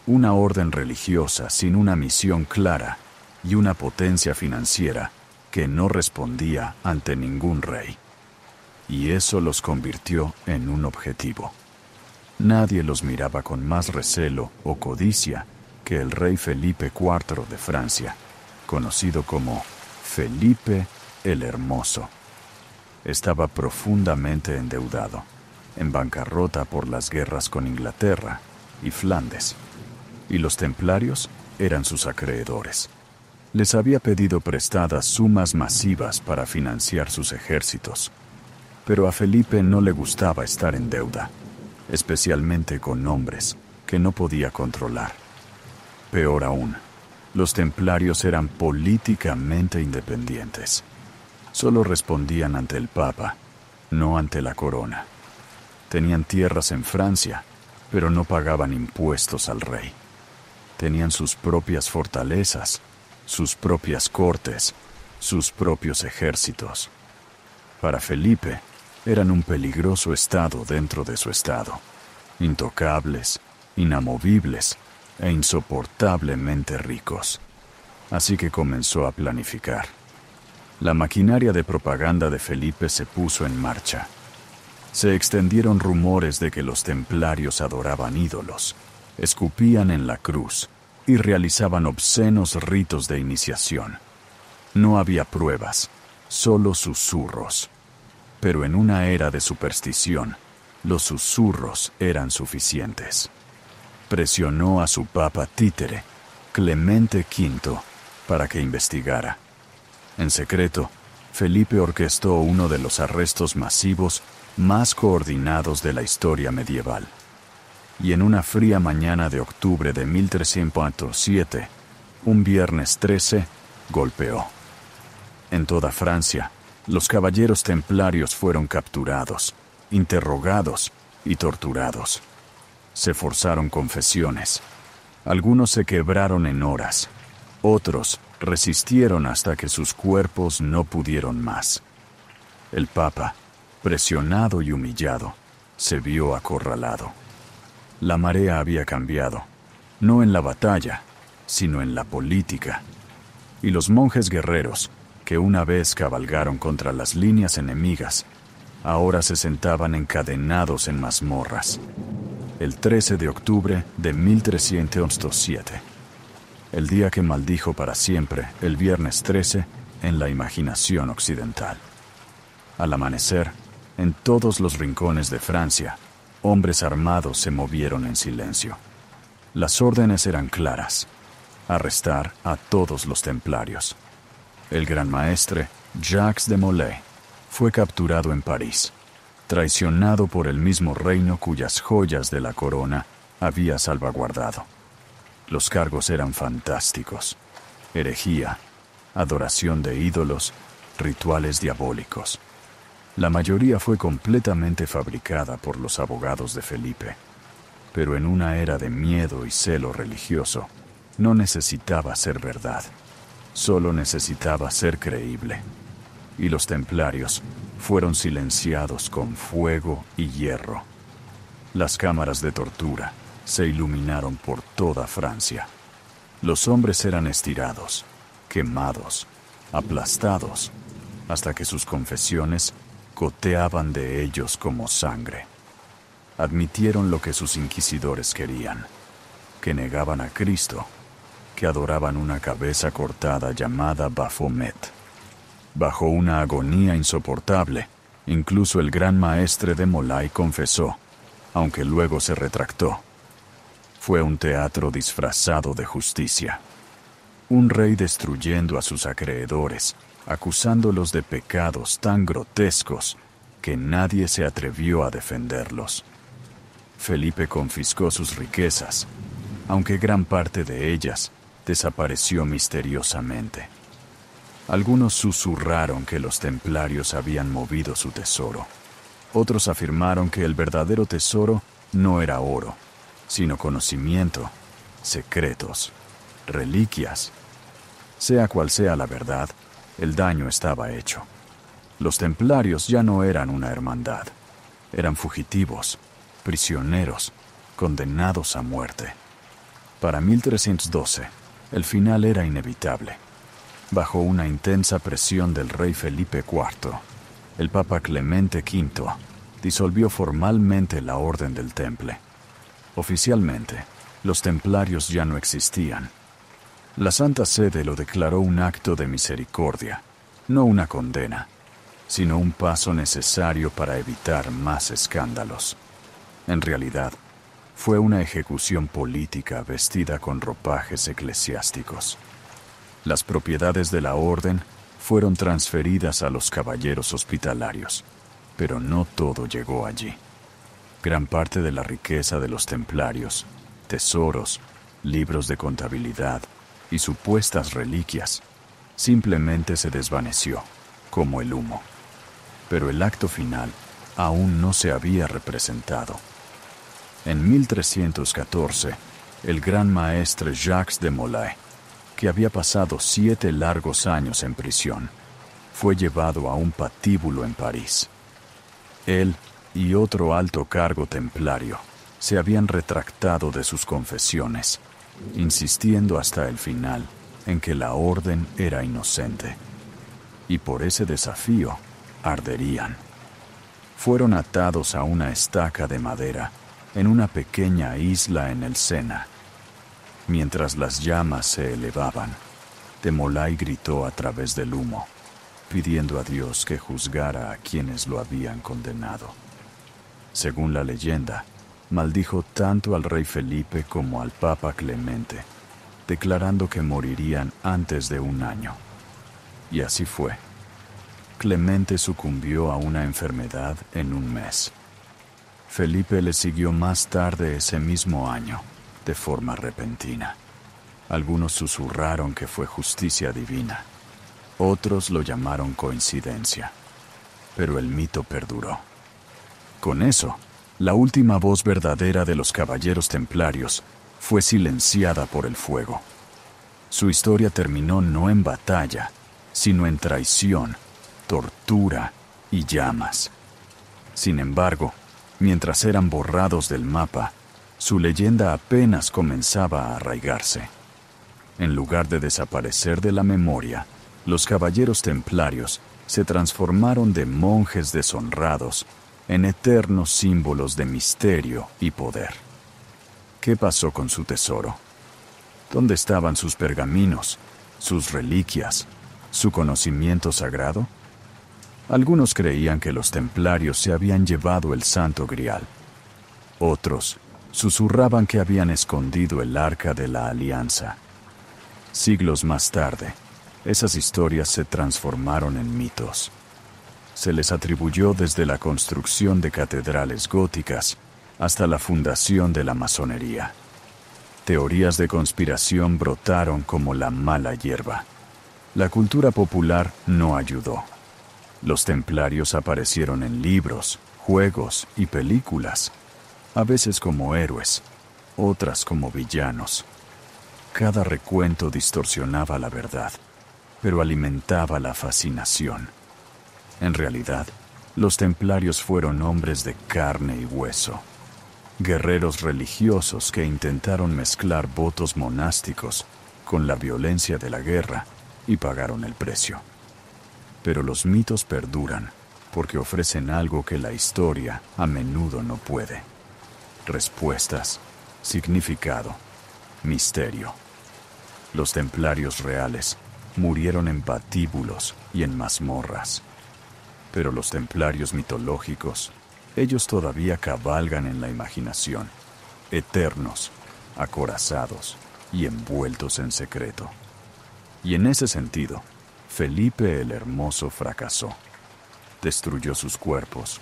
Speaker 1: una orden religiosa sin una misión clara y una potencia financiera que no respondía ante ningún rey. Y eso los convirtió en un objetivo. Nadie los miraba con más recelo o codicia que el rey Felipe IV de Francia, conocido como Felipe el Hermoso. Estaba profundamente endeudado, en bancarrota por las guerras con Inglaterra y Flandes, y los templarios eran sus acreedores. Les había pedido prestadas sumas masivas para financiar sus ejércitos, pero a Felipe no le gustaba estar en deuda, especialmente con hombres que no podía controlar. Peor aún, los templarios eran políticamente independientes. Solo respondían ante el Papa, no ante la corona. Tenían tierras en Francia, pero no pagaban impuestos al rey. Tenían sus propias fortalezas, sus propias cortes, sus propios ejércitos. Para Felipe, eran un peligroso estado dentro de su estado, intocables, inamovibles e insoportablemente ricos. Así que comenzó a planificar. La maquinaria de propaganda de Felipe se puso en marcha. Se extendieron rumores de que los templarios adoraban ídolos, escupían en la cruz y realizaban obscenos ritos de iniciación. No había pruebas, solo susurros. Pero en una era de superstición, los susurros eran suficientes. Presionó a su papa títere, Clemente V, para que investigara. En secreto, Felipe orquestó uno de los arrestos masivos más coordinados de la historia medieval. Y en una fría mañana de octubre de 1307, un viernes 13, golpeó. En toda Francia, los caballeros templarios fueron capturados, interrogados y torturados. Se forzaron confesiones. Algunos se quebraron en horas. Otros resistieron hasta que sus cuerpos no pudieron más. El Papa, presionado y humillado, se vio acorralado. La marea había cambiado, no en la batalla, sino en la política. Y los monjes guerreros, que una vez cabalgaron contra las líneas enemigas, ahora se sentaban encadenados en mazmorras. El 13 de octubre de 1307. El día que maldijo para siempre, el viernes 13, en la imaginación occidental. Al amanecer, en todos los rincones de Francia, hombres armados se movieron en silencio. Las órdenes eran claras: arrestar a todos los templarios. El gran maestre, Jacques de Molay, fue capturado en París, traicionado por el mismo reino cuyas joyas de la corona había salvaguardado. Los cargos eran fantásticos: herejía, adoración de ídolos, rituales diabólicos. La mayoría fue completamente fabricada por los abogados de Felipe. Pero en una era de miedo y celo religioso, no necesitaba ser verdad, solo necesitaba ser creíble. Y los templarios fueron silenciados con fuego y hierro. Las cámaras de tortura se iluminaron por toda Francia. Los hombres eran estirados, quemados, aplastados, hasta que sus confesiones goteaban de ellos como sangre. Admitieron lo que sus inquisidores querían: que negaban a Cristo, que adoraban una cabeza cortada llamada Baphomet. Bajo una agonía insoportable, incluso el gran maestre de Molay confesó, aunque luego se retractó. Fue un teatro disfrazado de justicia. Un rey destruyendo a sus acreedores, acusándolos de pecados tan grotescos que nadie se atrevió a defenderlos. Felipe confiscó sus riquezas, aunque gran parte de ellas desapareció misteriosamente. Algunos susurraron que los templarios habían movido su tesoro. Otros afirmaron que el verdadero tesoro no era oro, sino conocimiento, secretos, reliquias. Sea cual sea la verdad, el daño estaba hecho. Los templarios ya no eran una hermandad. Eran fugitivos, prisioneros, condenados a muerte. Para 1312, el final era inevitable. Bajo una intensa presión del rey Felipe IV, el Papa Clemente V disolvió formalmente la Orden del Temple. Oficialmente, los templarios ya no existían. La Santa Sede lo declaró un acto de misericordia, no una condena, sino un paso necesario para evitar más escándalos. En realidad, fue una ejecución política vestida con ropajes eclesiásticos. Las propiedades de la orden fueron transferidas a los caballeros hospitalarios, pero no todo llegó allí. Gran parte de la riqueza de los templarios, tesoros, libros de contabilidad y supuestas reliquias, simplemente se desvaneció, como el humo. Pero el acto final aún no se había representado. En 1314, el gran maestre Jacques de Molay, que había pasado 7 largos años en prisión, fue llevado a un patíbulo en París. Él y otro alto cargo templario se habían retractado de sus confesiones, insistiendo hasta el final en que la orden era inocente. Y por ese desafío arderían. Fueron atados a una estaca de madera en una pequeña isla en el Sena. Mientras las llamas se elevaban, de Molay gritó a través del humo: pidiendo a Dios que juzgara a quienes lo habían condenado. Según la leyenda, maldijo tanto al rey Felipe como al Papa Clemente, declarando que morirían antes de un año. Y así fue. Clemente sucumbió a una enfermedad en un mes. Felipe le siguió más tarde ese mismo año, de forma repentina. Algunos susurraron que fue justicia divina. Otros lo llamaron coincidencia. Pero el mito perduró. Con eso, la última voz verdadera de los caballeros templarios fue silenciada por el fuego. Su historia terminó no en batalla, sino en traición, tortura y llamas. Sin embargo, mientras eran borrados del mapa, su leyenda apenas comenzaba a arraigarse. En lugar de desaparecer de la memoria, los caballeros templarios se transformaron de monjes deshonrados en eternos símbolos de misterio y poder. ¿Qué pasó con su tesoro? ¿Dónde estaban sus pergaminos, sus reliquias, su conocimiento sagrado? Algunos creían que los templarios se habían llevado el Santo Grial. Otros susurraban que habían escondido el Arca de la Alianza. Siglos más tarde, esas historias se transformaron en mitos. Se les atribuyó desde la construcción de catedrales góticas hasta la fundación de la masonería. Teorías de conspiración brotaron como la mala hierba. La cultura popular no ayudó. Los templarios aparecieron en libros, juegos y películas, a veces como héroes, otras como villanos. Cada recuento distorsionaba la verdad, pero alimentaba la fascinación. En realidad, los templarios fueron hombres de carne y hueso, guerreros religiosos que intentaron mezclar votos monásticos con la violencia de la guerra y pagaron el precio. Pero los mitos perduran porque ofrecen algo que la historia a menudo no puede: respuestas, significado, misterio. Los templarios reales murieron en patíbulos y en mazmorras. Pero los templarios mitológicos, ellos todavía cabalgan en la imaginación, eternos, acorazados y envueltos en secreto. Y en ese sentido, Felipe el Hermoso fracasó. Destruyó sus cuerpos,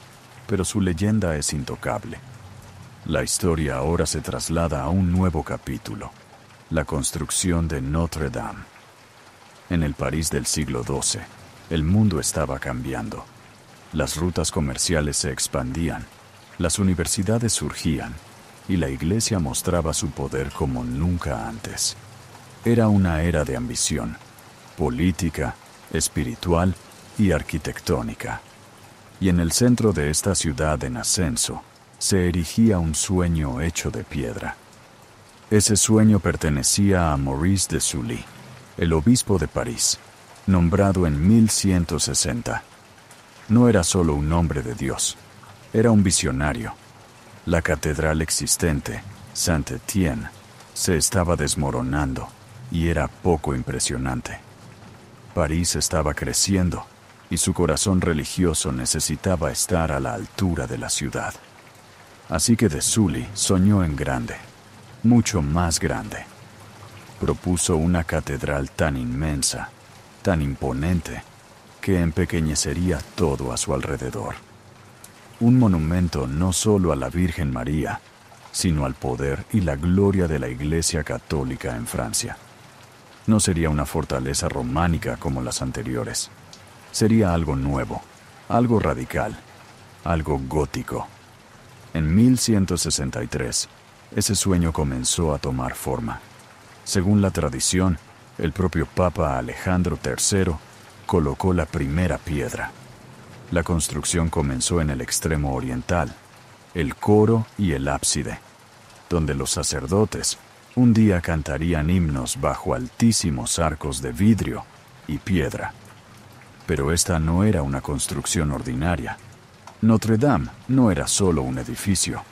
Speaker 1: pero su leyenda es intocable. La historia ahora se traslada a un nuevo capítulo: la construcción de Notre Dame. En el París del siglo XII, el mundo estaba cambiando. Las rutas comerciales se expandían, las universidades surgían y la iglesia mostraba su poder como nunca antes. Era una era de ambición, política, espiritual y arquitectónica. Y en el centro de esta ciudad en ascenso se erigía un sueño hecho de piedra. Ese sueño pertenecía a Maurice de Sully, el obispo de París, nombrado en 1160. No era solo un hombre de Dios, era un visionario. La catedral existente, Saint-Étienne, se estaba desmoronando y era poco impresionante. París estaba creciendo y su corazón religioso necesitaba estar a la altura de la ciudad. Así que de Sully soñó en grande, mucho más grande. Propuso una catedral tan inmensa, tan imponente, que empequeñecería todo a su alrededor. Un monumento no solo a la Virgen María, sino al poder y la gloria de la Iglesia Católica en Francia. No sería una fortaleza románica como las anteriores. Sería algo nuevo, algo radical, algo gótico. En 1163, ese sueño comenzó a tomar forma. Según la tradición, el propio Papa Alejandro III colocó la primera piedra. La construcción comenzó en el extremo oriental, el coro y el ábside, donde los sacerdotes un día cantarían himnos bajo altísimos arcos de vidrio y piedra. Pero esta no era una construcción ordinaria. Notre Dame no era solo un edificio,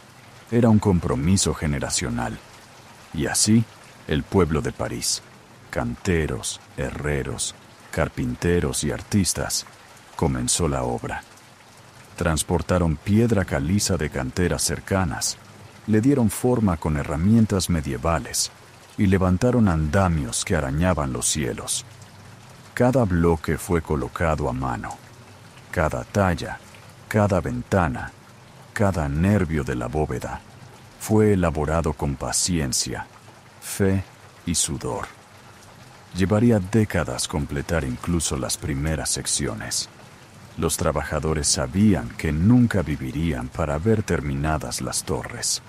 Speaker 1: era un compromiso generacional. Y así, el pueblo de París, canteros, herreros, carpinteros y artistas, comenzó la obra. Transportaron piedra caliza de canteras cercanas, le dieron forma con herramientas medievales y levantaron andamios que arañaban los cielos. Cada bloque fue colocado a mano. Cada talla, cada ventana, cada nervio de la bóveda fue elaborado con paciencia, fe y sudor. Llevaría décadas completar incluso las primeras secciones. Los trabajadores sabían que nunca vivirían para ver terminadas las torres.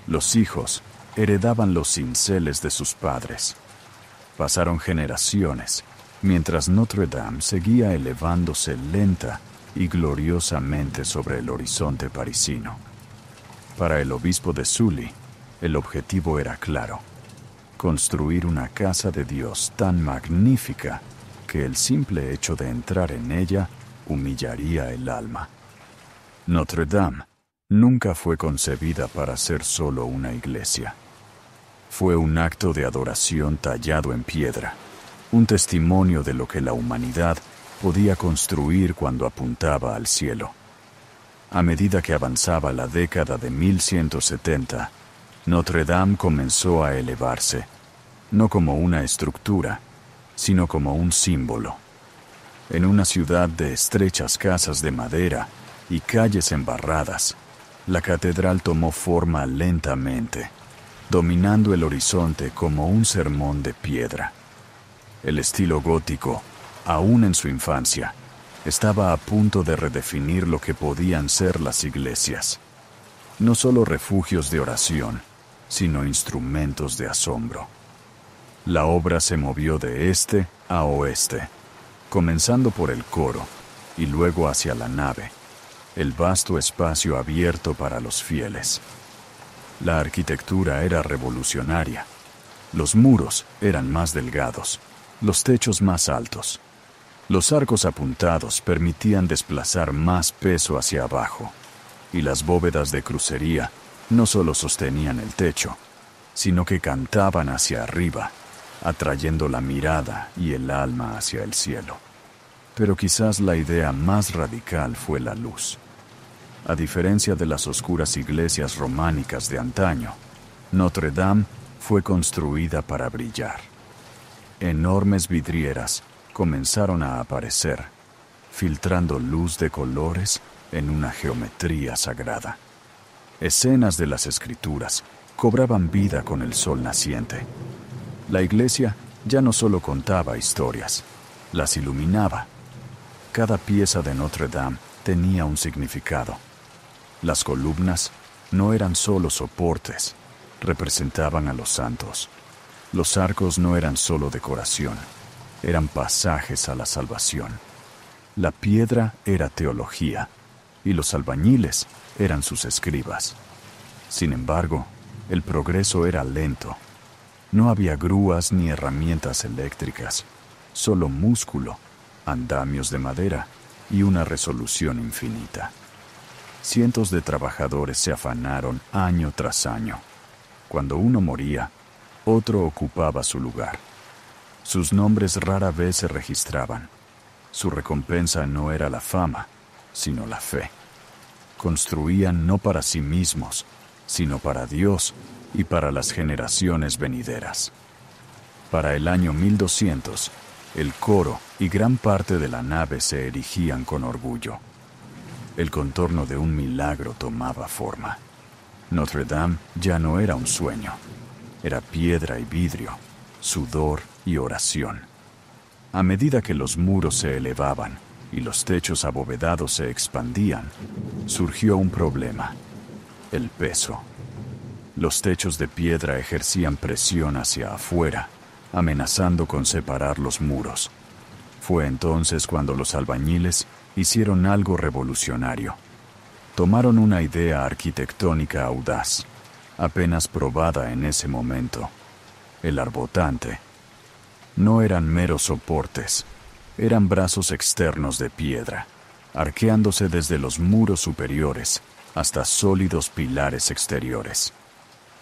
Speaker 1: Los hijos heredaban los cinceles de sus padres. Pasaron generaciones, mientras Notre Dame seguía elevándose lenta y gloriosamente sobre el horizonte parisino. Para el obispo de Sully, el objetivo era claro: construir una casa de Dios tan magnífica que el simple hecho de entrar en ella humillaría el alma. Notre Dame nunca fue concebida para ser solo una iglesia. Fue un acto de adoración tallado en piedra, un testimonio de lo que la humanidad podía construir cuando apuntaba al cielo. A medida que avanzaba la década de 1170, Notre Dame comenzó a elevarse, no como una estructura, sino como un símbolo. En una ciudad de estrechas casas de madera y calles embarradas, la catedral tomó forma lentamente, dominando el horizonte como un sermón de piedra. El estilo gótico, aún en su infancia, estaba a punto de redefinir lo que podían ser las iglesias. No solo refugios de oración, sino instrumentos de asombro. La obra se movió de este a oeste, comenzando por el coro y luego hacia la nave, el vasto espacio abierto para los fieles. La arquitectura era revolucionaria. Los muros eran más delgados, los techos más altos. Los arcos apuntados permitían desplazar más peso hacia abajo, y las bóvedas de crucería no solo sostenían el techo, sino que cantaban hacia arriba, atrayendo la mirada y el alma hacia el cielo. Pero quizás la idea más radical fue la luz. A diferencia de las oscuras iglesias románicas de antaño, Notre Dame fue construida para brillar. Enormes vidrieras comenzaron a aparecer, filtrando luz de colores en una geometría sagrada. Escenas de las Escrituras cobraban vida con el sol naciente. La iglesia ya no solo contaba historias, las iluminaba. Cada pieza de Notre Dame tenía un significado. Las columnas no eran solo soportes, representaban a los santos. Los arcos no eran solo decoración, eran pasajes a la salvación. La piedra era teología, y los albañiles eran sus escribas. Sin embargo, el progreso era lento. No había grúas ni herramientas eléctricas, solo músculo, andamios de madera y una resolución infinita. Cientos de trabajadores se afanaron año tras año. Cuando uno moría, otro ocupaba su lugar. Sus nombres rara vez se registraban. Su recompensa no era la fama, sino la fe. Construían no para sí mismos, sino para Dios y para las generaciones venideras. Para el año 1200, el coro y gran parte de la nave se erigían con orgullo. El contorno de un milagro tomaba forma. Notre Dame ya no era un sueño, era piedra y vidrio, sudor y oración. A medida que los muros se elevaban y los techos abovedados se expandían, surgió un problema: el peso. Los techos de piedra ejercían presión hacia afuera, amenazando con separar los muros. Fue entonces cuando los albañiles hicieron algo revolucionario. Tomaron una idea arquitectónica audaz, apenas probada en ese momento: el arbotante. No eran meros soportes, eran brazos externos de piedra, arqueándose desde los muros superiores hasta sólidos pilares exteriores.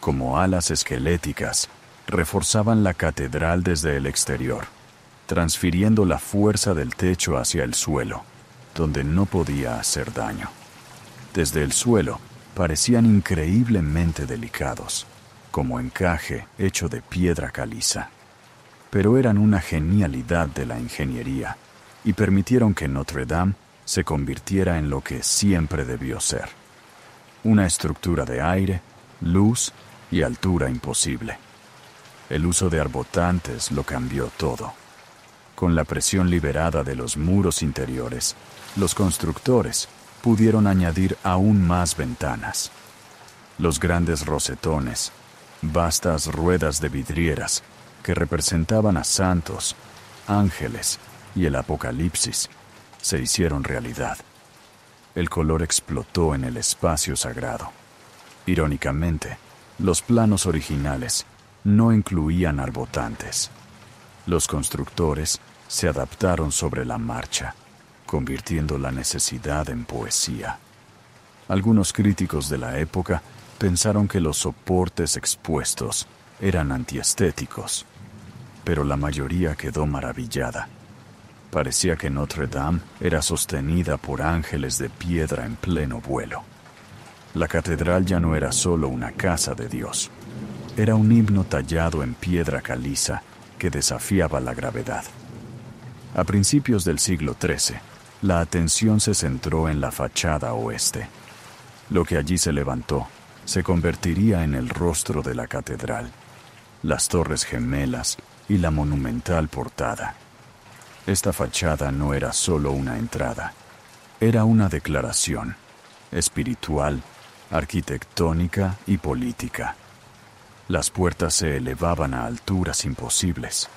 Speaker 1: Como alas esqueléticas, reforzaban la catedral desde el exterior, transfiriendo la fuerza del techo hacia el suelo, donde no podía hacer daño. Desde el suelo parecían increíblemente delicados, como encaje hecho de piedra caliza. Pero eran una genialidad de la ingeniería y permitieron que Notre Dame se convirtiera en lo que siempre debió ser: una estructura de aire, luz y altura imposible. El uso de arbotantes lo cambió todo. Con la presión liberada de los muros interiores, los constructores pudieron añadir aún más ventanas. Los grandes rosetones, vastas ruedas de vidrieras que representaban a santos, ángeles y el Apocalipsis, se hicieron realidad. El color explotó en el espacio sagrado. Irónicamente, los planos originales no incluían arbotantes. Los constructores se adaptaron sobre la marcha, convirtiendo la necesidad en poesía. Algunos críticos de la época pensaron que los soportes expuestos eran antiestéticos, pero la mayoría quedó maravillada. Parecía que Notre Dame era sostenida por ángeles de piedra en pleno vuelo. La catedral ya no era solo una casa de Dios, era un himno tallado en piedra caliza que desafiaba la gravedad. A principios del siglo XIII, la atención se centró en la fachada oeste. Lo que allí se levantó se convertiría en el rostro de la catedral, las torres gemelas y la monumental portada. Esta fachada no era solo una entrada, era una declaración espiritual, arquitectónica y política. Las puertas se elevaban a alturas imposibles.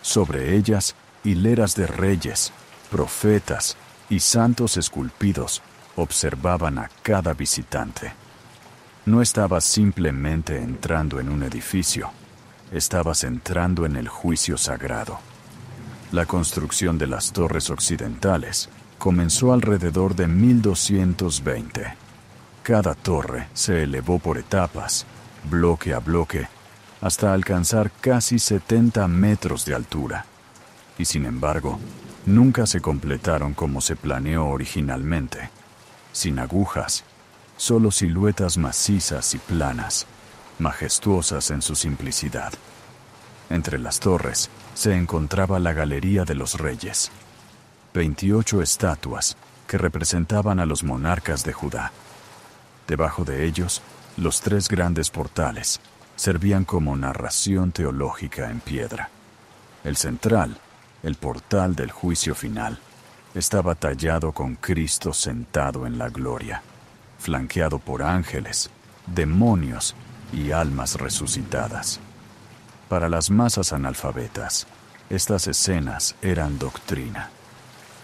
Speaker 1: Sobre ellas, hileras de reyes, profetas y santos esculpidos observaban a cada visitante. No estabas simplemente entrando en un edificio, estabas entrando en el juicio sagrado. La construcción de las torres occidentales comenzó alrededor de 1220. Cada torre se elevó por etapas, bloque a bloque, hasta alcanzar casi 70 metros de altura. Y sin embargo, nunca se completaron como se planeó originalmente. Sin agujas, solo siluetas macizas y planas, majestuosas en su simplicidad. Entre las torres se encontraba la Galería de los Reyes, 28 estatuas que representaban a los monarcas de Judá. Debajo de ellos, los 3 grandes portales servían como narración teológica en piedra. El central, el portal del juicio final, estaba tallado con Cristo sentado en la gloria, flanqueado por ángeles, demonios y almas resucitadas. Para las masas analfabetas, estas escenas eran doctrina.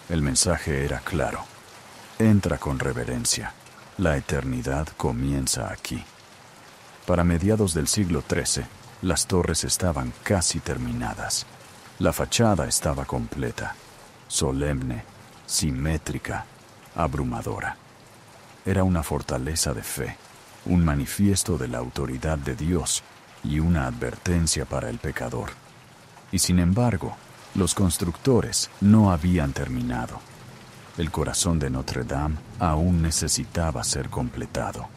Speaker 1: El mensaje era claro: entra con reverencia, la eternidad comienza aquí. Para mediados del siglo XIII, las torres estaban casi terminadas. La fachada estaba completa, solemne, simétrica, abrumadora. Era una fortaleza de fe, un manifiesto de la autoridad de Dios y una advertencia para el pecador. Y sin embargo, los constructores no habían terminado. El corazón de Notre Dame aún necesitaba ser completado.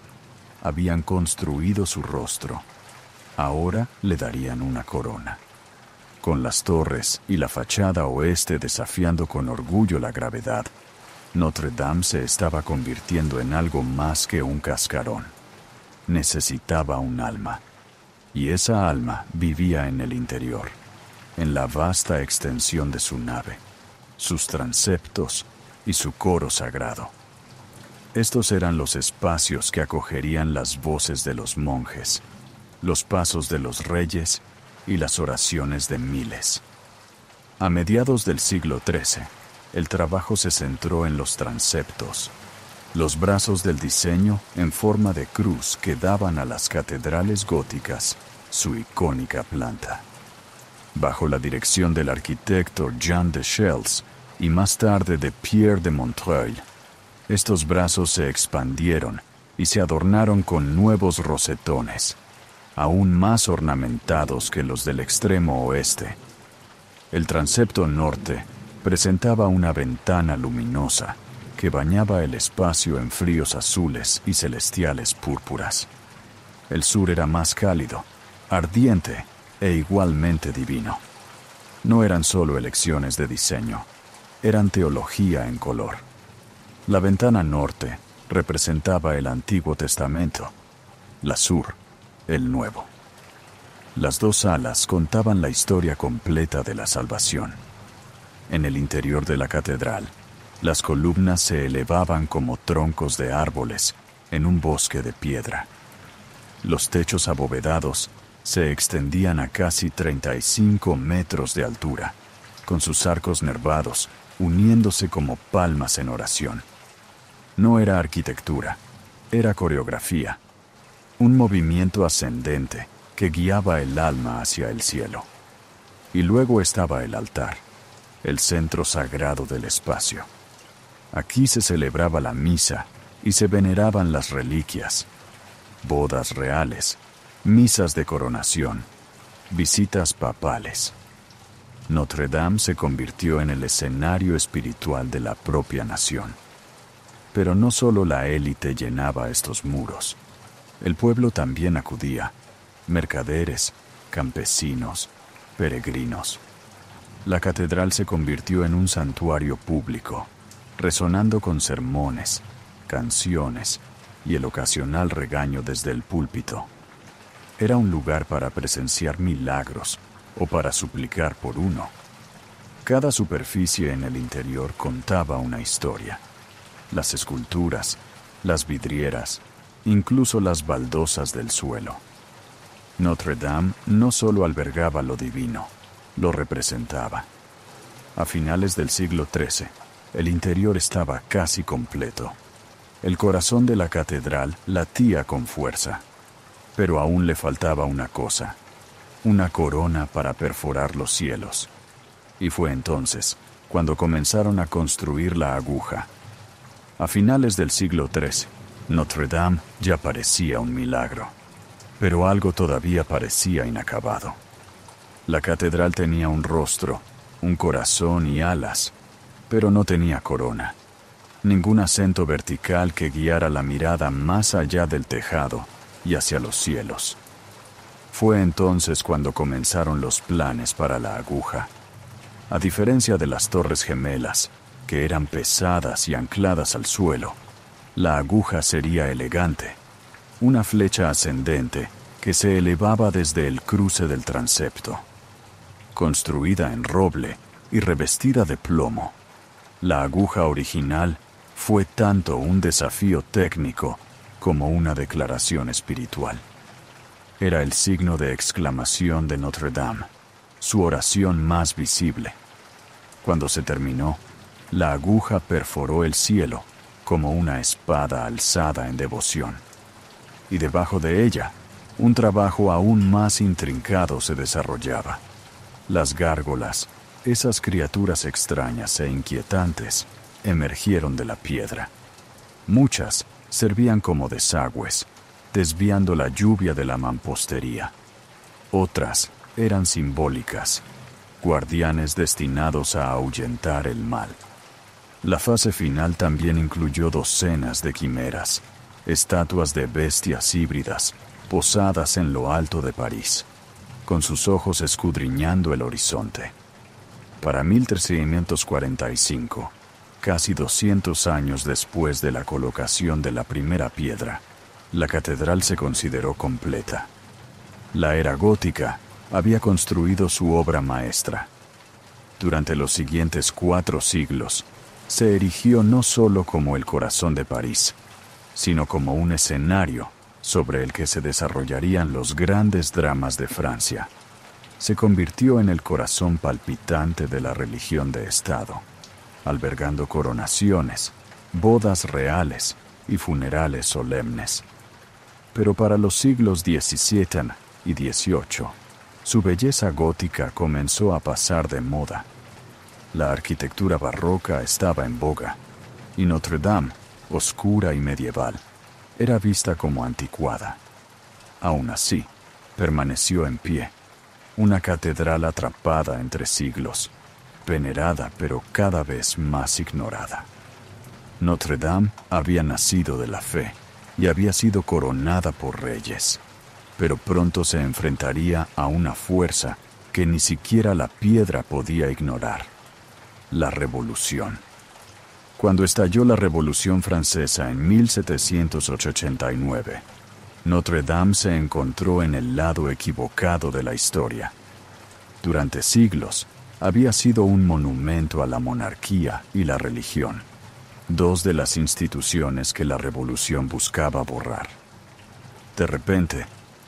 Speaker 1: Habían construido su rostro. Ahora le darían una corona. Con las torres y la fachada oeste desafiando con orgullo la gravedad, Notre Dame se estaba convirtiendo en algo más que un cascarón. Necesitaba un alma. Y esa alma vivía en el interior, en la vasta extensión de su nave, sus transeptos y su coro sagrado. Estos eran los espacios que acogerían las voces de los monjes, los pasos de los reyes y las oraciones de miles. A mediados del siglo XIII, el trabajo se centró en los transeptos, los brazos del diseño en forma de cruz que daban a las catedrales góticas su icónica planta. Bajo la dirección del arquitecto Jean de Chelles y más tarde de Pierre de Montreuil, estos brazos se expandieron y se adornaron con nuevos rosetones, aún más ornamentados que los del extremo oeste. El transepto norte presentaba una ventana luminosa que bañaba el espacio en fríos azules y celestiales púrpuras. El sur era más cálido, ardiente e igualmente divino. No eran solo elecciones de diseño, eran teología en color. La ventana norte representaba el Antiguo Testamento, la sur, el Nuevo. Las dos alas contaban la historia completa de la salvación. En el interior de la catedral, las columnas se elevaban como troncos de árboles en un bosque de piedra. Los techos abovedados se extendían a casi 35 metros de altura, con sus arcos nervados uniéndose como palmas en oración. No era arquitectura, era coreografía, un movimiento ascendente que guiaba el alma hacia el cielo. Y luego estaba el altar, el centro sagrado del espacio. Aquí se celebraba la misa y se veneraban las reliquias, bodas reales, misas de coronación, visitas papales. Notre Dame se convirtió en el escenario espiritual de la propia nación. Pero no solo la élite llenaba estos muros. El pueblo también acudía, mercaderes, campesinos, peregrinos. La catedral se convirtió en un santuario público, resonando con sermones, canciones y el ocasional regaño desde el púlpito. Era un lugar para presenciar milagros o para suplicar por uno. Cada superficie en el interior contaba una historia. Las esculturas, las vidrieras, incluso las baldosas del suelo. Notre Dame no solo albergaba lo divino, lo representaba. A finales del siglo XIII, el interior estaba casi completo. El corazón de la catedral latía con fuerza, pero aún le faltaba una cosa, una corona para perforar los cielos. Y fue entonces cuando comenzaron a construir la aguja. A finales del siglo XIII, Notre Dame ya parecía un milagro, pero algo todavía parecía inacabado. La catedral tenía un rostro, un corazón y alas, pero no tenía corona, ningún acento vertical que guiara la mirada más allá del tejado y hacia los cielos. Fue entonces cuando comenzaron los planes para la aguja. A diferencia de las torres gemelas, que eran pesadas y ancladas al suelo, la aguja sería elegante, una flecha ascendente que se elevaba desde el cruce del transepto. Construida en roble y revestida de plomo, la aguja original fue tanto un desafío técnico como una declaración espiritual. Era el signo de exclamación de Notre Dame, su oración más visible. Cuando se terminó, la aguja perforó el cielo como una espada alzada en devoción. Y debajo de ella, un trabajo aún más intrincado se desarrollaba. Las gárgolas, esas criaturas extrañas e inquietantes, emergieron de la piedra. Muchas servían como desagües, desviando la lluvia de la mampostería. Otras eran simbólicas, guardianes destinados a ahuyentar el mal. La fase final también incluyó docenas de quimeras, estatuas de bestias híbridas, posadas en lo alto de París, con sus ojos escudriñando el horizonte. Para 1345, casi 200 años después de la colocación de la primera piedra, la catedral se consideró completa. La era gótica había construido su obra maestra. Durante los siguientes 4 siglos, se erigió no solo como el corazón de París, sino como un escenario sobre el que se desarrollarían los grandes dramas de Francia. Se convirtió en el corazón palpitante de la religión de Estado, albergando coronaciones, bodas reales y funerales solemnes. Pero para los siglos XVII y XVIII, su belleza gótica comenzó a pasar de moda. La arquitectura barroca estaba en boga, y Notre Dame, oscura y medieval, era vista como anticuada. Aún así, permaneció en pie, una catedral atrapada entre siglos, venerada pero cada vez más ignorada. Notre Dame había nacido de la fe y había sido coronada por reyes, pero pronto se enfrentaría a una fuerza que ni siquiera la piedra podía ignorar: la revolución. Cuando estalló la Revolución Francesa en 1789, Notre Dame se encontró en el lado equivocado de la historia. Durante siglos, había sido un monumento a la monarquía y la religión, dos de las instituciones que la revolución buscaba borrar. De repente,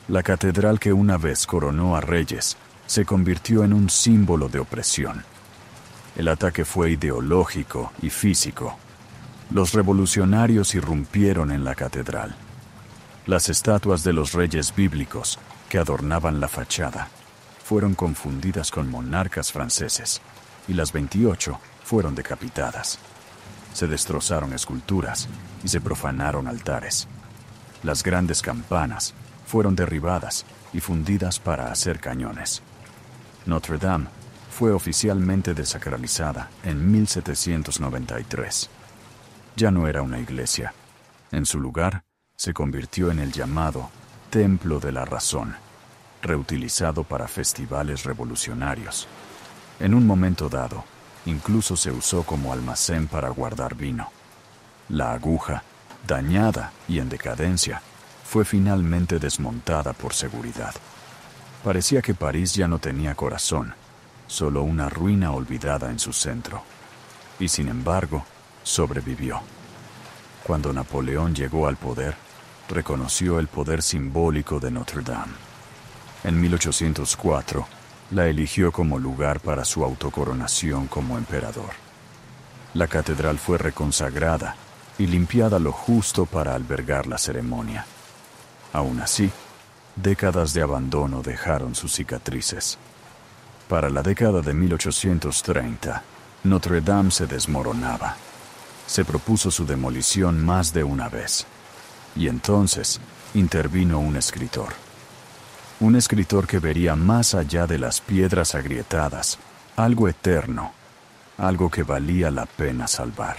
Speaker 1: la catedral que una vez coronó a reyes se convirtió en un símbolo de opresión. El ataque fue ideológico y físico. Los revolucionarios irrumpieron en la catedral. Las estatuas de los reyes bíblicos que adornaban la fachada fueron confundidas con monarcas franceses y las 28 fueron decapitadas. Se destrozaron esculturas y se profanaron altares. Las grandes campanas fueron derribadas y fundidas para hacer cañones. Notre Dame fue oficialmente desacralizada en 1793. Ya no era una iglesia. En su lugar, se convirtió en el llamado Templo de la Razón, reutilizado para festivales revolucionarios. En un momento dado, incluso se usó como almacén para guardar vino. La aguja, dañada y en decadencia, fue finalmente desmontada por seguridad. Parecía que París ya no tenía corazón, solo una ruina olvidada en su centro. Y sin embargo, sobrevivió. Cuando Napoleón llegó al poder, reconoció el poder simbólico de Notre Dame. En 1804, la eligió como lugar para su autocoronación como emperador. La catedral fue reconsagrada y limpiada lo justo para albergar la ceremonia. Aún así, décadas de abandono dejaron sus cicatrices. Para la década de 1830, Notre Dame se desmoronaba. Se propuso su demolición más de una vez. Y entonces intervino un escritor. Un escritor que vería más allá de las piedras agrietadas, algo eterno, algo que valía la pena salvar.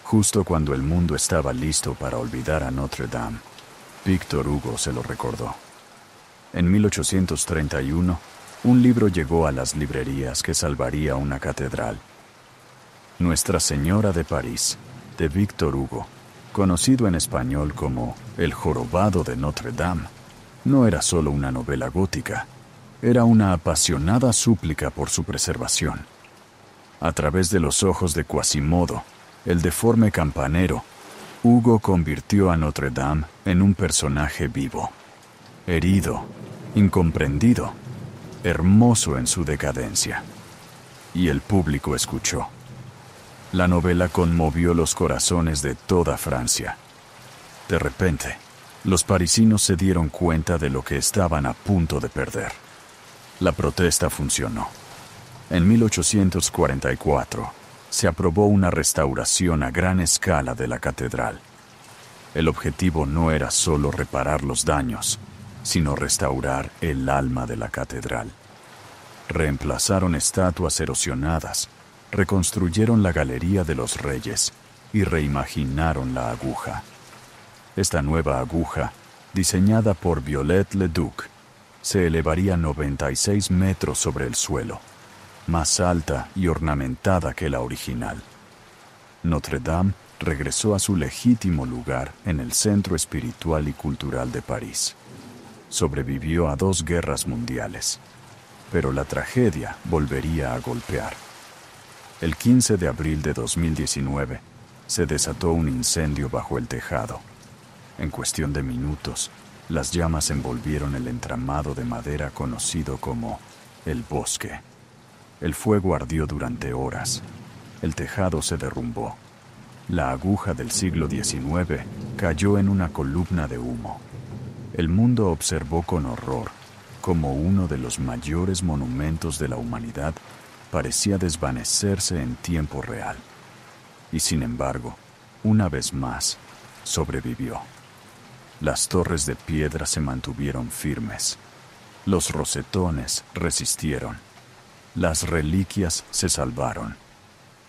Speaker 1: Justo cuando el mundo estaba listo para olvidar a Notre Dame, Víctor Hugo se lo recordó. En 1831, un libro llegó a las librerías que salvaría una catedral. Nuestra Señora de París, de Víctor Hugo, conocido en español como El jorobado de Notre Dame, no era solo una novela gótica, era una apasionada súplica por su preservación. A través de los ojos de Quasimodo, el deforme campanero, Hugo convirtió a Notre Dame en un personaje vivo, herido, incomprendido, hermoso en su decadencia. Y el público escuchó. La novela conmovió los corazones de toda Francia. De repente, los parisinos se dieron cuenta de lo que estaban a punto de perder. La protesta funcionó. En 1844, se aprobó una restauración a gran escala de la catedral. El objetivo no era solo reparar los daños, sino restaurar el alma de la catedral. Reemplazaron estatuas erosionadas, reconstruyeron la Galería de los Reyes y reimaginaron la aguja. Esta nueva aguja, diseñada por Viollet-le-Duc, se elevaría 96 metros sobre el suelo, más alta y ornamentada que la original. Notre Dame regresó a su legítimo lugar en el centro espiritual y cultural de París. Sobrevivió a 2 guerras mundiales, pero la tragedia volvería a golpear. El 15 de abril de 2019, se desató un incendio bajo el tejado. En cuestión de minutos, las llamas envolvieron el entramado de madera conocido como el bosque. El fuego ardió durante horas. El tejado se derrumbó. La aguja del siglo XIX cayó en una columna de humo. El mundo observó con horror cómo uno de los mayores monumentos de la humanidad parecía desvanecerse en tiempo real. Y sin embargo, una vez más, sobrevivió. Las torres de piedra se mantuvieron firmes. Los rosetones resistieron. Las reliquias se salvaron.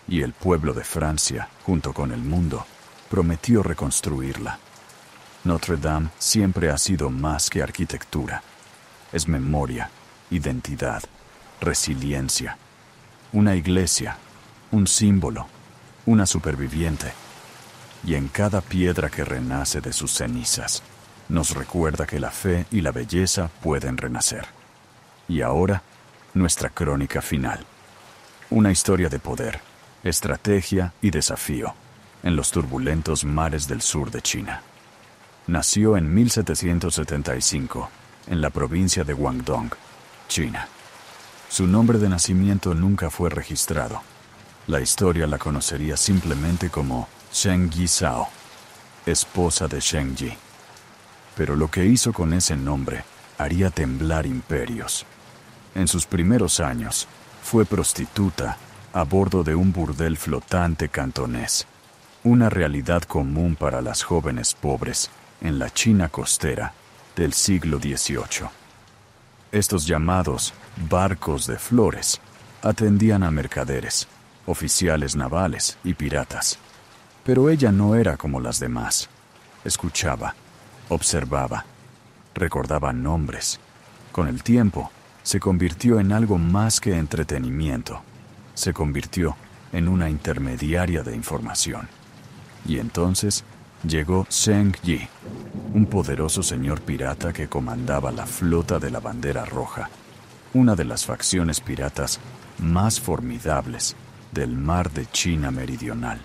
Speaker 1: Y el pueblo de Francia, junto con el mundo, prometió reconstruirla. Notre Dame siempre ha sido más que arquitectura. Es memoria, identidad, resiliencia. Una iglesia, un símbolo, una superviviente. Y en cada piedra que renace de sus cenizas, nos recuerda que la fe y la belleza pueden renacer. Y ahora, nuestra crónica final. Una historia de poder, estrategia y desafío en los turbulentos mares del sur de China. Nació en 1775, en la provincia de Guangdong, China. Su nombre de nacimiento nunca fue registrado. La historia la conocería simplemente como Zheng Yizhao, esposa de Zheng Yi. Pero lo que hizo con ese nombre haría temblar imperios. En sus primeros años, fue prostituta a bordo de un burdel flotante cantonés, una realidad común para las jóvenes pobres en la China costera del siglo XVIII. Estos llamados barcos de flores atendían a mercaderes, oficiales navales y piratas. Pero ella no era como las demás. Escuchaba, observaba, recordaba nombres. Con el tiempo, se convirtió en algo más que entretenimiento. Se convirtió en una intermediaria de información. Y entonces llegó Zheng Yi, un poderoso señor pirata que comandaba la flota de la Bandera Roja, una de las facciones piratas más formidables del mar de China meridional.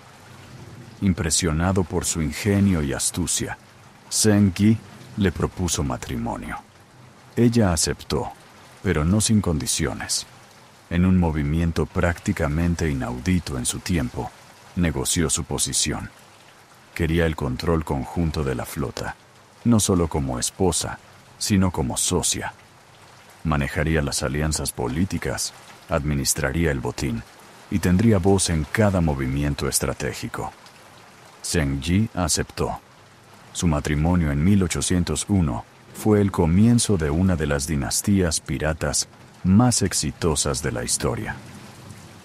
Speaker 1: Impresionado por su ingenio y astucia, Zheng Yi le propuso matrimonio. Ella aceptó, pero no sin condiciones. En un movimiento prácticamente inaudito en su tiempo, negoció su posición. Quería el control conjunto de la flota, no solo como esposa, sino como socia. Manejaría las alianzas políticas, administraría el botín y tendría voz en cada movimiento estratégico. Zheng Yi aceptó. Su matrimonio en 1801 fue el comienzo de una de las dinastías piratas más exitosas de la historia.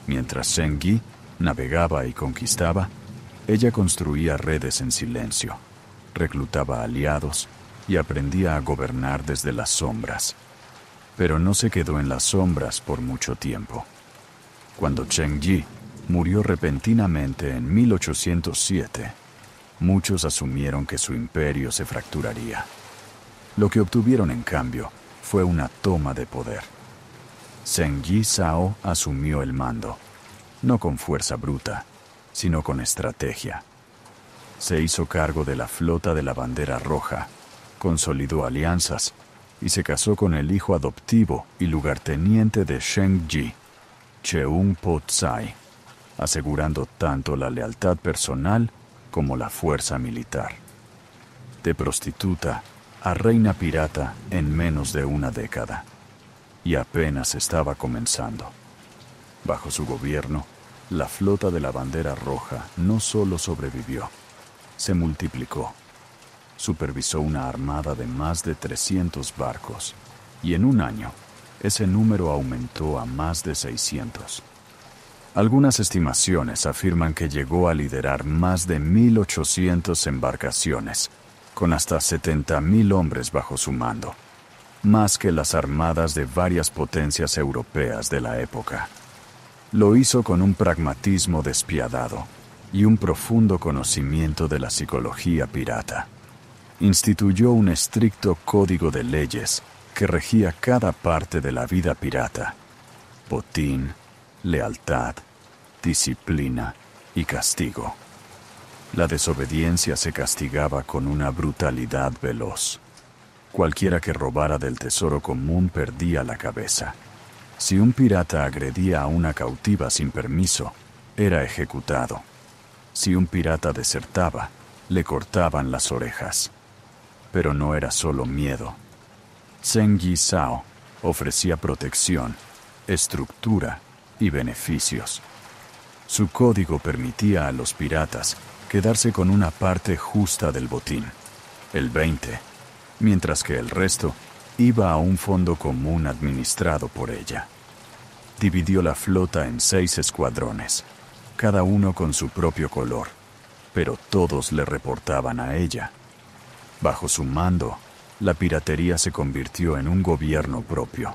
Speaker 1: Mientras Zheng Yi navegaba y conquistaba, ella construía redes en silencio, reclutaba aliados y aprendía a gobernar desde las sombras. Pero no se quedó en las sombras por mucho tiempo. Cuando Zheng Yi murió repentinamente en 1807, muchos asumieron que su imperio se fracturaría. Lo que obtuvieron en cambio fue una toma de poder. Zheng Yizhao asumió el mando, no con fuerza bruta, sino con estrategia. Se hizo cargo de la flota de la Bandera Roja, consolidó alianzas y se casó con el hijo adoptivo y lugarteniente de Zheng Yi, Cheung Po Tsai, asegurando tanto la lealtad personal como la fuerza militar. De prostituta a reina pirata en menos de una década. Y apenas estaba comenzando. Bajo su gobierno, la flota de la Bandera Roja no solo sobrevivió, se multiplicó. Supervisó una armada de más de 300 barcos, y en un año, ese número aumentó a más de 600. Algunas estimaciones afirman que llegó a liderar más de 1.800 embarcaciones, con hasta 70.000 hombres bajo su mando, más que las armadas de varias potencias europeas de la época. Lo hizo con un pragmatismo despiadado y un profundo conocimiento de la psicología pirata. Instituyó un estricto código de leyes que regía cada parte de la vida pirata: botín, lealtad, disciplina y castigo. La desobediencia se castigaba con una brutalidad veloz. Cualquiera que robara del tesoro común perdía la cabeza. Si un pirata agredía a una cautiva sin permiso, era ejecutado. Si un pirata desertaba, le cortaban las orejas. Pero no era solo miedo. Zheng Yizhao ofrecía protección, estructura y beneficios. Su código permitía a los piratas quedarse con una parte justa del botín, el 20%, mientras que el resto iba a un fondo común administrado por ella. Dividió la flota en 6 escuadrones, cada uno con su propio color, pero todos le reportaban a ella. Bajo su mando, la piratería se convirtió en un gobierno propio.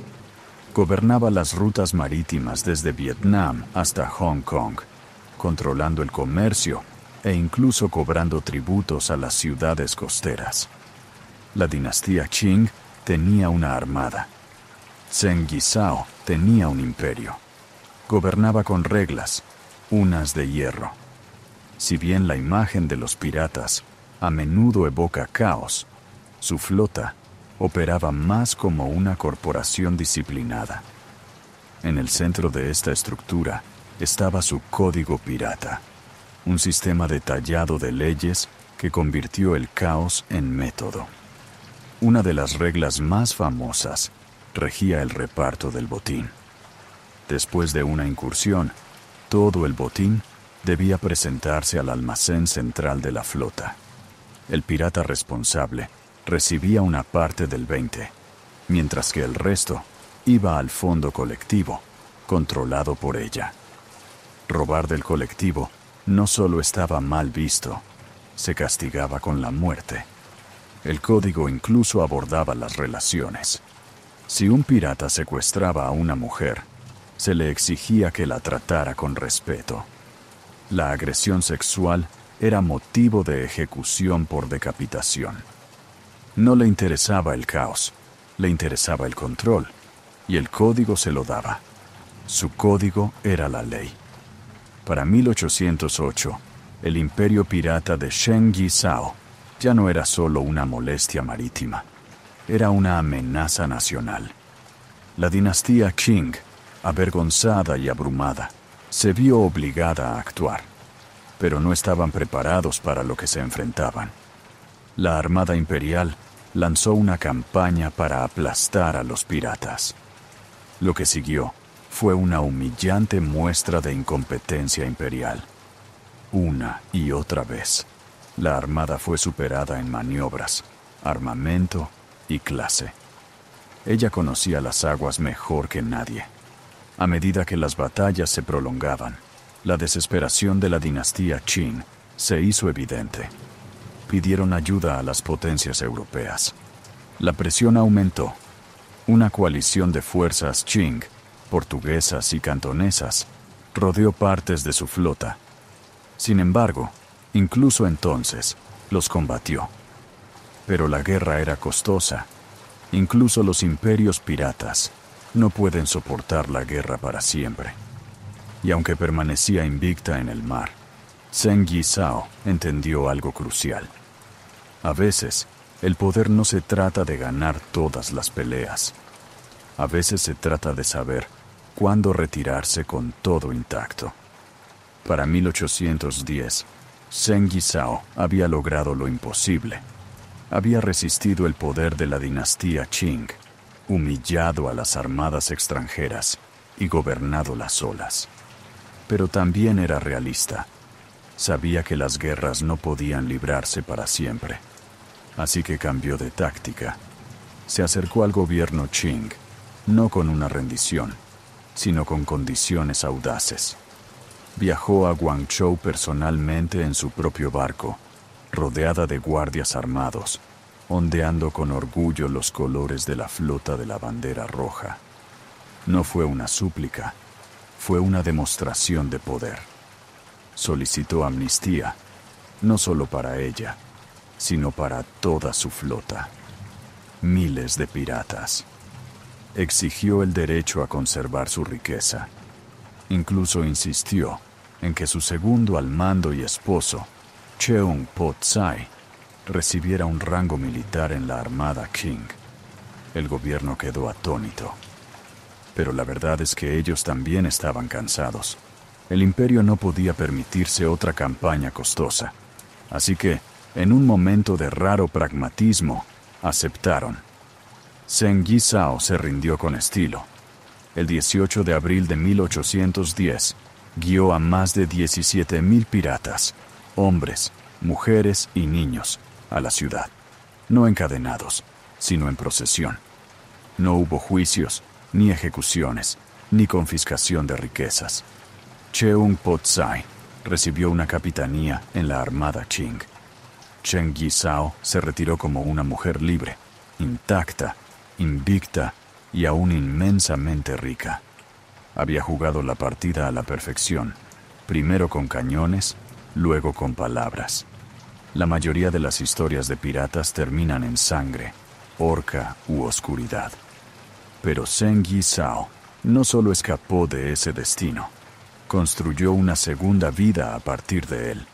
Speaker 1: Gobernaba las rutas marítimas desde Vietnam hasta Hong Kong, controlando el comercio e incluso cobrando tributos a las ciudades costeras. La dinastía Qing tenía una armada. Zheng Yizhao tenía un imperio. Gobernaba con reglas, unas de hierro. Si bien la imagen de los piratas a menudo evoca caos, su flota operaba más como una corporación disciplinada. En el centro de esta estructura estaba su código pirata, un sistema detallado de leyes que convirtió el caos en método. Una de las reglas más famosas regía el reparto del botín. Después de una incursión, todo el botín debía presentarse al almacén central de la flota. El pirata responsable recibía una parte del 20, mientras que el resto iba al fondo colectivo, controlado por ella. Robar del colectivo no solo estaba mal visto, se castigaba con la muerte. El código incluso abordaba las relaciones. Si un pirata secuestraba a una mujer, se le exigía que la tratara con respeto. La agresión sexual era motivo de ejecución por decapitación. No le interesaba el caos, le interesaba el control, y el código se lo daba. Su código era la ley. Para 1808, el imperio pirata de Zheng Yizhao ya no era solo una molestia marítima, era una amenaza nacional. La dinastía Qing, avergonzada y abrumada, se vio obligada a actuar, pero no estaban preparados para lo que se enfrentaban. La Armada Imperial lanzó una campaña para aplastar a los piratas. Lo que siguió fue una humillante muestra de incompetencia imperial. Una y otra vez, la Armada fue superada en maniobras, armamento y clase. Ella conocía las aguas mejor que nadie. A medida que las batallas se prolongaban, la desesperación de la dinastía Qing se hizo evidente. Pidieron ayuda a las potencias europeas. La presión aumentó. Una coalición de fuerzas Qing, portuguesas y cantonesas, rodeó partes de su flota. Sin embargo, incluso entonces, los combatió. Pero la guerra era costosa. Incluso los imperios piratas no pueden soportar la guerra para siempre. Y aunque permanecía invicta en el mar, Zheng Yizhao entendió algo crucial. A veces, el poder no se trata de ganar todas las peleas. A veces se trata de saber cuándo retirarse con todo intacto. Para 1810, Zheng Yizhao había logrado lo imposible. Había resistido el poder de la dinastía Qing, humillado a las armadas extranjeras y gobernado las olas. Pero también era realista. Sabía que las guerras no podían librarse para siempre. Así que cambió de táctica. Se acercó al gobierno Qing, no con una rendición, sino con condiciones audaces. Viajó a Guangzhou personalmente en su propio barco, rodeada de guardias armados, ondeando con orgullo los colores de la flota de la bandera roja. No fue una súplica, fue una demostración de poder. Solicitó amnistía, no solo para ella, sino para toda su flota. Miles de piratas. Exigió el derecho a conservar su riqueza. Incluso insistió en que su segundo al mando y esposo, Cheung Po Tsai, recibiera un rango militar en la Armada Qing. El gobierno quedó atónito. Pero la verdad es que ellos también estaban cansados. El imperio no podía permitirse otra campaña costosa. Así que, en un momento de raro pragmatismo, aceptaron. Zheng Yizhao se rindió con estilo. El 18 de abril de 1810, guió a más de 17,000 piratas, hombres, mujeres y niños, a la ciudad. No encadenados, sino en procesión. No hubo juicios, ni ejecuciones, ni confiscación de riquezas. Cheung Po Tsai recibió una capitanía en la Armada Qing. Chen Yizhao se retiró como una mujer libre, intacta, invicta y aún inmensamente rica. Había jugado la partida a la perfección, primero con cañones, luego con palabras. La mayoría de las historias de piratas terminan en sangre, horca u oscuridad. Pero Zheng Yizhao no solo escapó de ese destino, construyó una segunda vida a partir de él.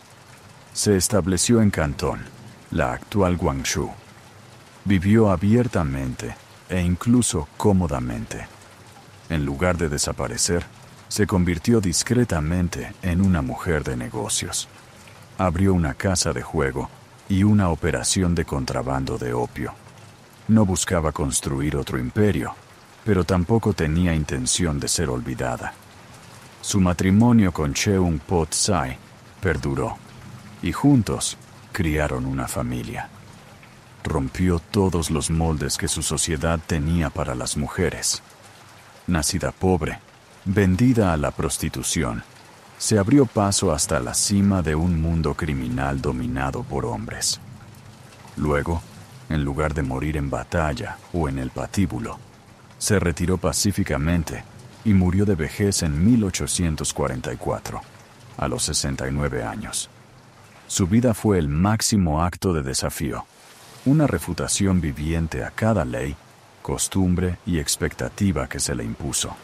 Speaker 1: Se estableció en Cantón, la actual Guangzhou. Vivió abiertamente e incluso cómodamente. En lugar de desaparecer, se convirtió discretamente en una mujer de negocios. Abrió una casa de juego y una operación de contrabando de opio. No buscaba construir otro imperio, pero tampoco tenía intención de ser olvidada. Su matrimonio con Cheung Po Tsai perduró, y juntos criaron una familia. Rompió todos los moldes que su sociedad tenía para las mujeres. Nacida pobre, vendida a la prostitución, se abrió paso hasta la cima de un mundo criminal dominado por hombres. Luego, en lugar de morir en batalla o en el patíbulo, se retiró pacíficamente y murió de vejez en 1844, a los 69 años. Su vida fue el máximo acto de desafío, una refutación viviente a cada ley, costumbre y expectativa que se le impuso.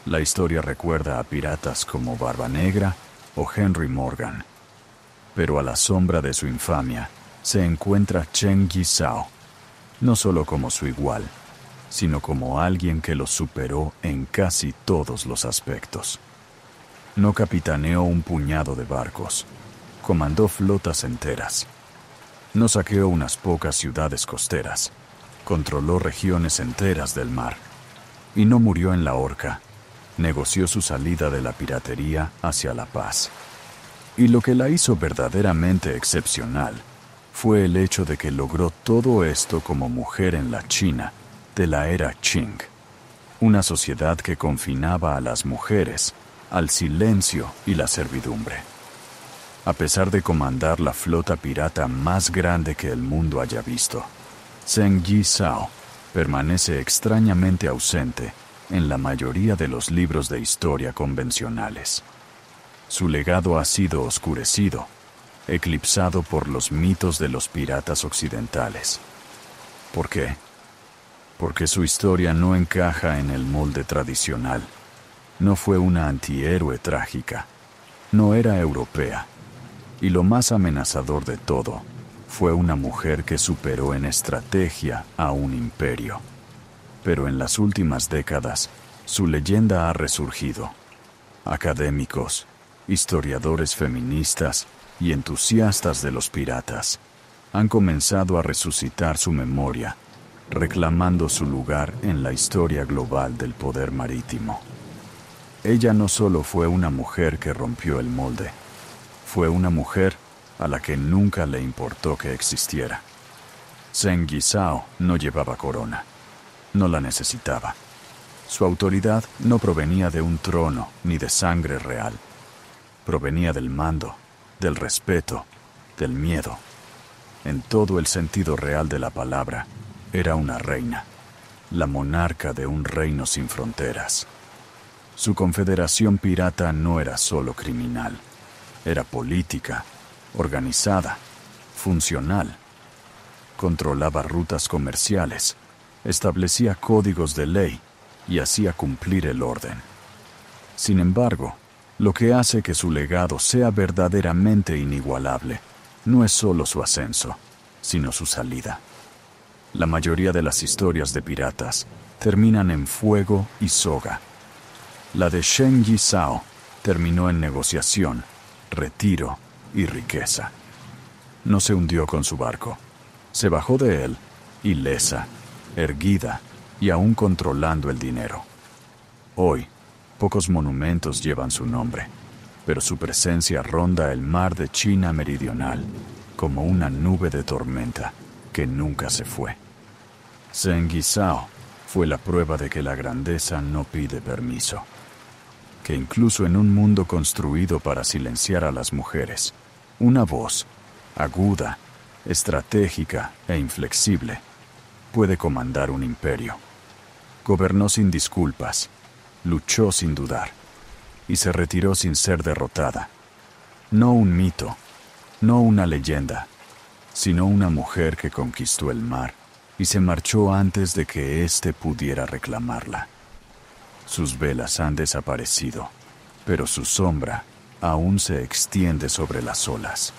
Speaker 1: La historia recuerda a piratas como Barba Negra o Henry Morgan. Pero a la sombra de su infamia se encuentra Chen Yizhao, no solo como su igual, sino como alguien que lo superó en casi todos los aspectos. No capitaneó un puñado de barcos, comandó flotas enteras. No saqueó unas pocas ciudades costeras, controló regiones enteras del mar. Y no murió en la horca, negoció su salida de la piratería hacia la paz. Y lo que la hizo verdaderamente excepcional fue el hecho de que logró todo esto como mujer en la China de la era Qing, una sociedad que confinaba a las mujeres al silencio y la servidumbre. A pesar de comandar la flota pirata más grande que el mundo haya visto, Zheng Yizhao permanece extrañamente ausente en la mayoría de los libros de historia convencionales. Su legado ha sido oscurecido, eclipsado por los mitos de los piratas occidentales. ¿Por qué? Porque su historia no encaja en el molde tradicional. No fue una antihéroe trágica. No era europea. Y lo más amenazador de todo, fue una mujer que superó en estrategia a un imperio. Pero en las últimas décadas, su leyenda ha resurgido. Académicos, historiadores feministas y entusiastas de los piratas han comenzado a resucitar su memoria, reclamando su lugar en la historia global del poder marítimo. Ella no solo fue una mujer que rompió el molde, fue una mujer a la que nunca le importó que existiera. Zheng Yizhao no llevaba corona, no la necesitaba. Su autoridad no provenía de un trono ni de sangre real. Provenía del mando, del respeto, del miedo. En todo el sentido real de la palabra, era una reina, la monarca de un reino sin fronteras. Su confederación pirata no era solo criminal, era política, organizada, funcional. Controlaba rutas comerciales, establecía códigos de ley y hacía cumplir el orden. Sin embargo, lo que hace que su legado sea verdaderamente inigualable no es solo su ascenso, sino su salida. La mayoría de las historias de piratas terminan en fuego y soga. La de Zheng Yizhao terminó en negociación, retiro y riqueza. No se hundió con su barco. Se bajó de él, ilesa, erguida y aún controlando el dinero. Hoy, pocos monumentos llevan su nombre, pero su presencia ronda el mar de China meridional como una nube de tormenta que nunca se fue. Zheng Yizhao fue la prueba de que la grandeza no pide permiso, que incluso en un mundo construido para silenciar a las mujeres, una voz, aguda, estratégica e inflexible, puede comandar un imperio. Gobernó sin disculpas, luchó sin dudar y se retiró sin ser derrotada. No un mito, no una leyenda, sino una mujer que conquistó el mar y se marchó antes de que éste pudiera reclamarla. Sus velas han desaparecido, pero su sombra aún se extiende sobre las olas.